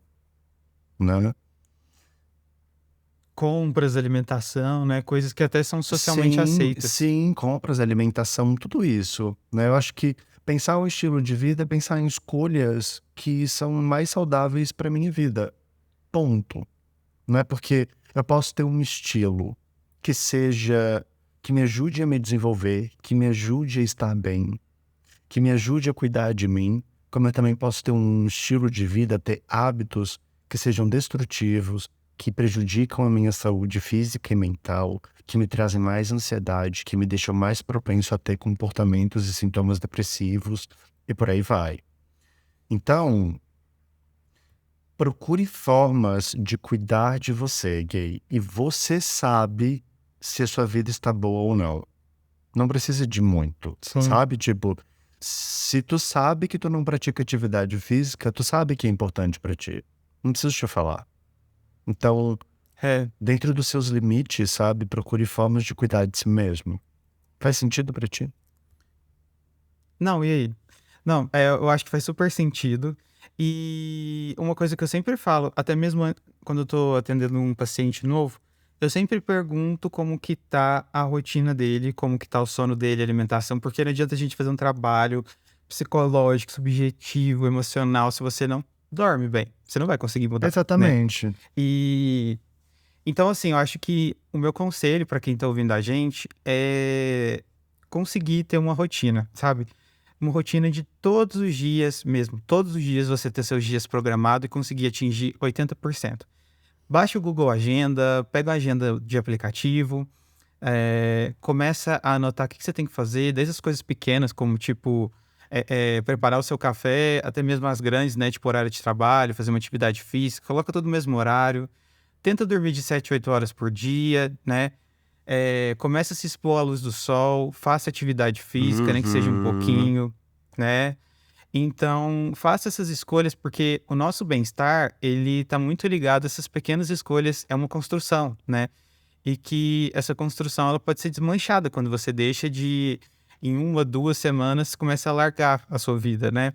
né? Compras, alimentação, né? Coisas que até são socialmente Sim, aceitas. sim, compras, alimentação, tudo isso, né? Eu acho que pensar um estilo de vida é pensar em escolhas que são mais saudáveis para minha vida. Ponto. Não é porque eu posso ter um estilo que seja, que me ajude a me desenvolver, que me ajude a estar bem, que me ajude a cuidar de mim, como eu também posso ter um estilo de vida, ter hábitos que sejam destrutivos, que prejudicam a minha saúde física e mental, que me trazem mais ansiedade, que me deixam mais propenso a ter comportamentos e sintomas depressivos e por aí vai. Então, procure formas de cuidar de você, gay, e você sabe se a sua vida está boa ou não. Não precisa de muito, Sim. sabe? Tipo, se tu sabe que tu não pratica atividade física, tu sabe que é importante pra ti. Não preciso te falar. Então, É. dentro dos seus limites, sabe? Procure formas de cuidar de si mesmo. Faz sentido pra ti? Não, e aí? Não, eu acho que faz super sentido. E uma coisa que eu sempre falo, até mesmo quando eu tô atendendo um paciente novo, eu sempre pergunto como que tá a rotina dele, como que tá o sono dele, a alimentação, porque não adianta a gente fazer um trabalho psicológico, subjetivo, emocional, se você não dorme bem. Você não vai conseguir mudar, né? Exatamente. E então, assim, eu acho que o meu conselho para quem tá ouvindo a gente é conseguir ter uma rotina, sabe? Uma rotina de todos os dias mesmo, todos os dias você ter seus dias programados e conseguir atingir 80%. Baixa o Google Agenda, pega a agenda de aplicativo, começa a anotar o que você tem que fazer, desde as coisas pequenas, como tipo, preparar o seu café, até mesmo as grandes, né, tipo horário de trabalho, fazer uma atividade física, coloca tudo no mesmo horário, tenta dormir de 7 a 8 horas por dia, né? Começa a se expor à luz do sol, faça atividade física, nem que seja um Uhum. pouquinho, né? Então, faça essas escolhas, porque o nosso bem-estar, ele está muito ligado a essas pequenas escolhas, é uma construção, né? E que essa construção, ela pode ser desmanchada quando você deixa de, em 1 2 semanas, começa a largar a sua vida, né?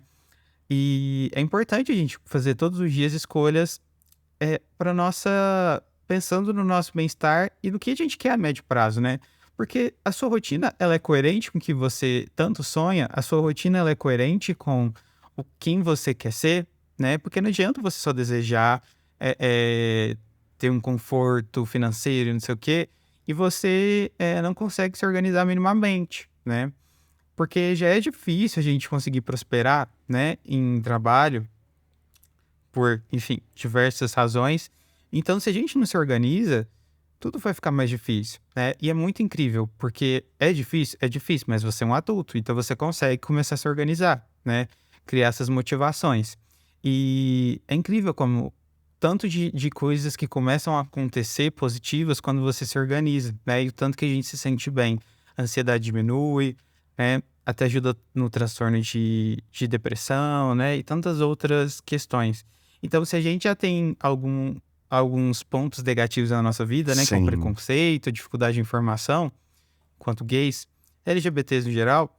E é importante a gente fazer todos os dias escolhas para nossa pensando no nosso bem-estar e no que a gente quer a médio prazo, né. Porque a sua rotina, ela é coerente com o que você tanto sonha, a sua rotina ela é coerente com o quem você quer ser, né, porque não adianta você só desejar, ter um conforto financeiro e não sei o quê, e você, não consegue se organizar minimamente, né. Porque já é difícil a gente conseguir prosperar, né, em trabalho por, enfim, diversas razões. Então, se a gente não se organiza, tudo vai ficar mais difícil, né? E é muito incrível, porque é difícil, mas você é um adulto, então você consegue começar a se organizar, né? Criar essas motivações. E é incrível como tanto de coisas que começam a acontecer positivas quando você se organiza, né? E o tanto que a gente se sente bem. A ansiedade diminui, né? Até ajuda no transtorno de depressão, né? E tantas outras questões. Então, se a gente já tem alguns pontos negativos na nossa vida, né, que é o Sim. preconceito, dificuldade de informação, quanto gays, LGBTs no geral,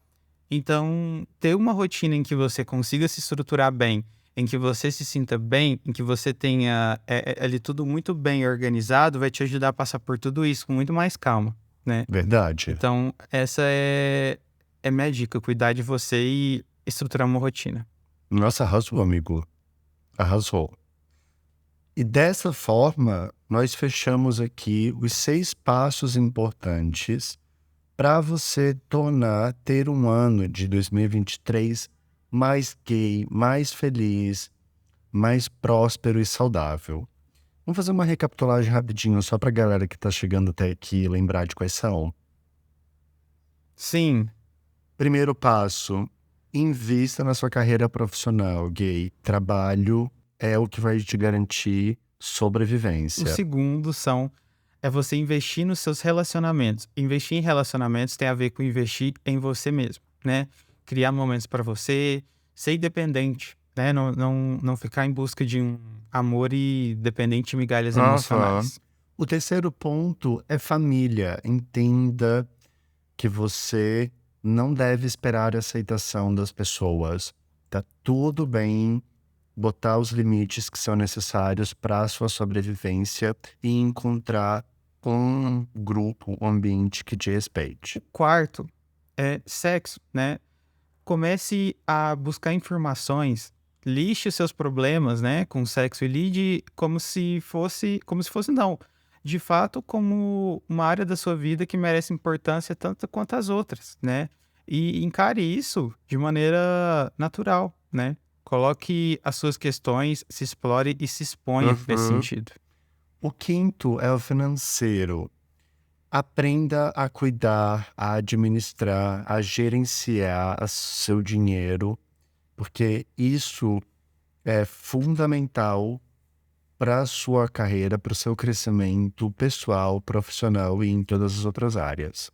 então ter uma rotina em que você consiga se estruturar bem, em que você se sinta bem, em que você tenha ali tudo muito bem organizado, vai te ajudar a passar por tudo isso com muito mais calma, né? Verdade. Então, essa é minha dica, cuidar de você e estruturar uma rotina. Nossa, arrasou, amigo. Arrasou. E dessa forma, nós fechamos aqui os 6 passos importantes para você ter um ano de 2023 mais gay, mais feliz, mais próspero e saudável. Vamos fazer uma recapitulagem rapidinho só para a galera que está chegando até aqui lembrar de quais são. Sim, Primeiro passo, invista na sua carreira profissional, gay. Trabalho é o que vai te garantir O sobrevivência. segundo é você investir nos seus relacionamentos. Investir em relacionamentos tem a ver com investir em você mesmo, né? Criar momentos para você, ser independente, né? Não ficar em busca de um amor e dependente de migalhas Aham. emocionais. O terceiro ponto é família. Entenda que você não deve esperar a aceitação das pessoas. Tá tudo bem botar os limites que são necessários para a sua sobrevivência e encontrar um grupo, um ambiente que te respeite. Quarto é sexo, né? Comece a buscar informações, lixe os seus problemas, né, com sexo e lide não, de fato como uma área da sua vida que merece importância tanto quanto as outras, né? E encare isso de maneira natural, né? Coloque as suas questões, se explore e se exponha nesse sentido. O quinto é o financeiro. Aprenda a cuidar, a administrar, a gerenciar seu dinheiro, porque isso é fundamental para a sua carreira, para o seu crescimento pessoal, profissional e em todas as outras áreas.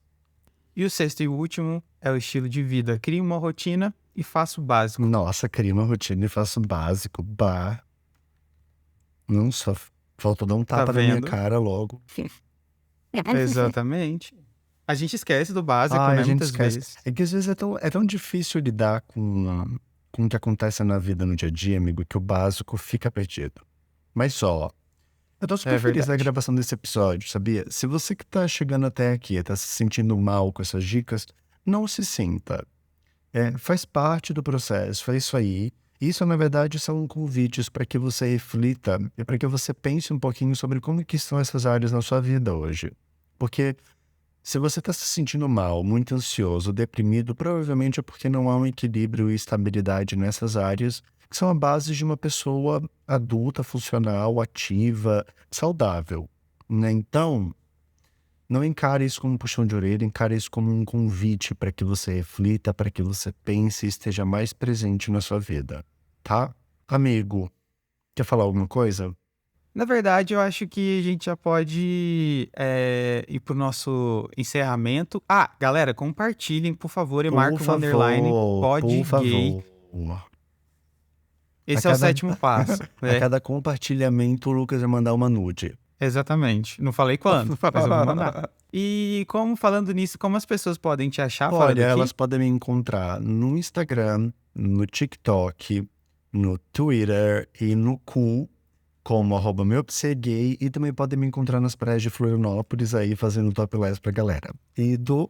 E o sexto e último é o estilo de vida. Crie uma rotina e faça o básico. Nossa, cria uma rotina e faça o básico. Bah. Não só faltou dar um tapa na minha vendo? cara logo. Exatamente. A gente esquece do básico, Ai, né? a gente Muitas esquece. vezes. É que às vezes é tão difícil lidar com o que acontece na vida no dia a dia, amigo, que o básico fica perdido. Mas só, eu tô super feliz da verdade. gravação desse episódio, sabia? Se você que tá chegando até aqui, tá se sentindo mal com essas dicas, não se sinta. Faz parte do processo, é isso aí. Isso, na verdade, são convites para que você reflita e para que você pense um pouquinho sobre como que estão essas áreas na sua vida hoje. Porque se você está se sentindo mal, muito ansioso, deprimido, provavelmente é porque não há um equilíbrio e estabilidade nessas áreas, que são a base de uma pessoa adulta, funcional, ativa, saudável, né? Então, não encare isso como um puxão de orelha, encare isso como um convite para que você reflita, para que você pense e esteja mais presente na sua vida, tá? Amigo, quer falar alguma coisa? Na verdade, eu acho que a gente já pode ir pro nosso encerramento. Ah, galera, compartilhem, por favor, e Por marquem o underline favor, por podgay. favor. Esse é o sétimo passo, A né? cada compartilhamento, o Lucas vai mandar uma nude. Exatamente. Não falei quando, mas eu vou mandar. E falando nisso, como as pessoas podem te achar fora Olha, daqui? elas podem me encontrar no Instagram, no TikTok, no Twitter e no Cu, como @meupsegay, e também podem me encontrar nas praias de Florianópolis aí fazendo topless pra galera. E do...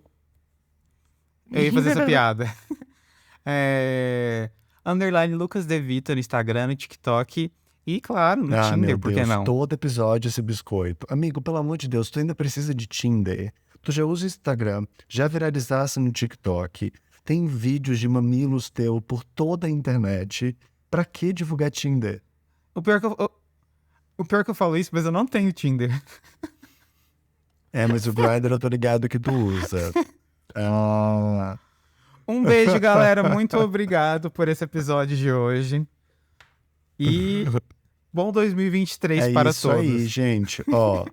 Eu ia fazer essa piada. Underline Lucas De Vito no Instagram, no TikTok e, claro, no Ah, meu Tinder, por que Deus, não? todo episódio esse biscoito. Amigo, pelo amor de Deus, tu ainda precisa de Tinder. Tu já usa Instagram, já viralizasse no TikTok, tem vídeos de mamilos teu por toda a internet. Pra que divulgar Tinder? O pior que eu falo isso, mas eu não tenho Tinder. Mas o Grindr eu tô ligado que tu usa. Ah, Um beijo, galera. Muito obrigado por esse episódio de hoje. E bom 2023 é para isso todos. aí, gente. Ó,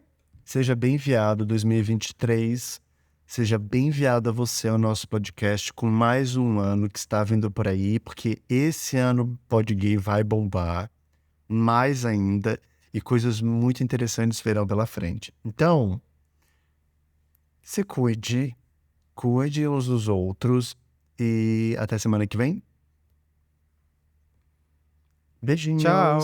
seja bem-vindo 2023. Seja bem-vindo a você ao nosso podcast com mais um ano que está vindo por aí, porque esse ano Podgay vai bombar mais ainda e coisas muito interessantes virão pela frente. Então, se cuide uns dos outros e até semana que vem. Beijinhos. Tchau.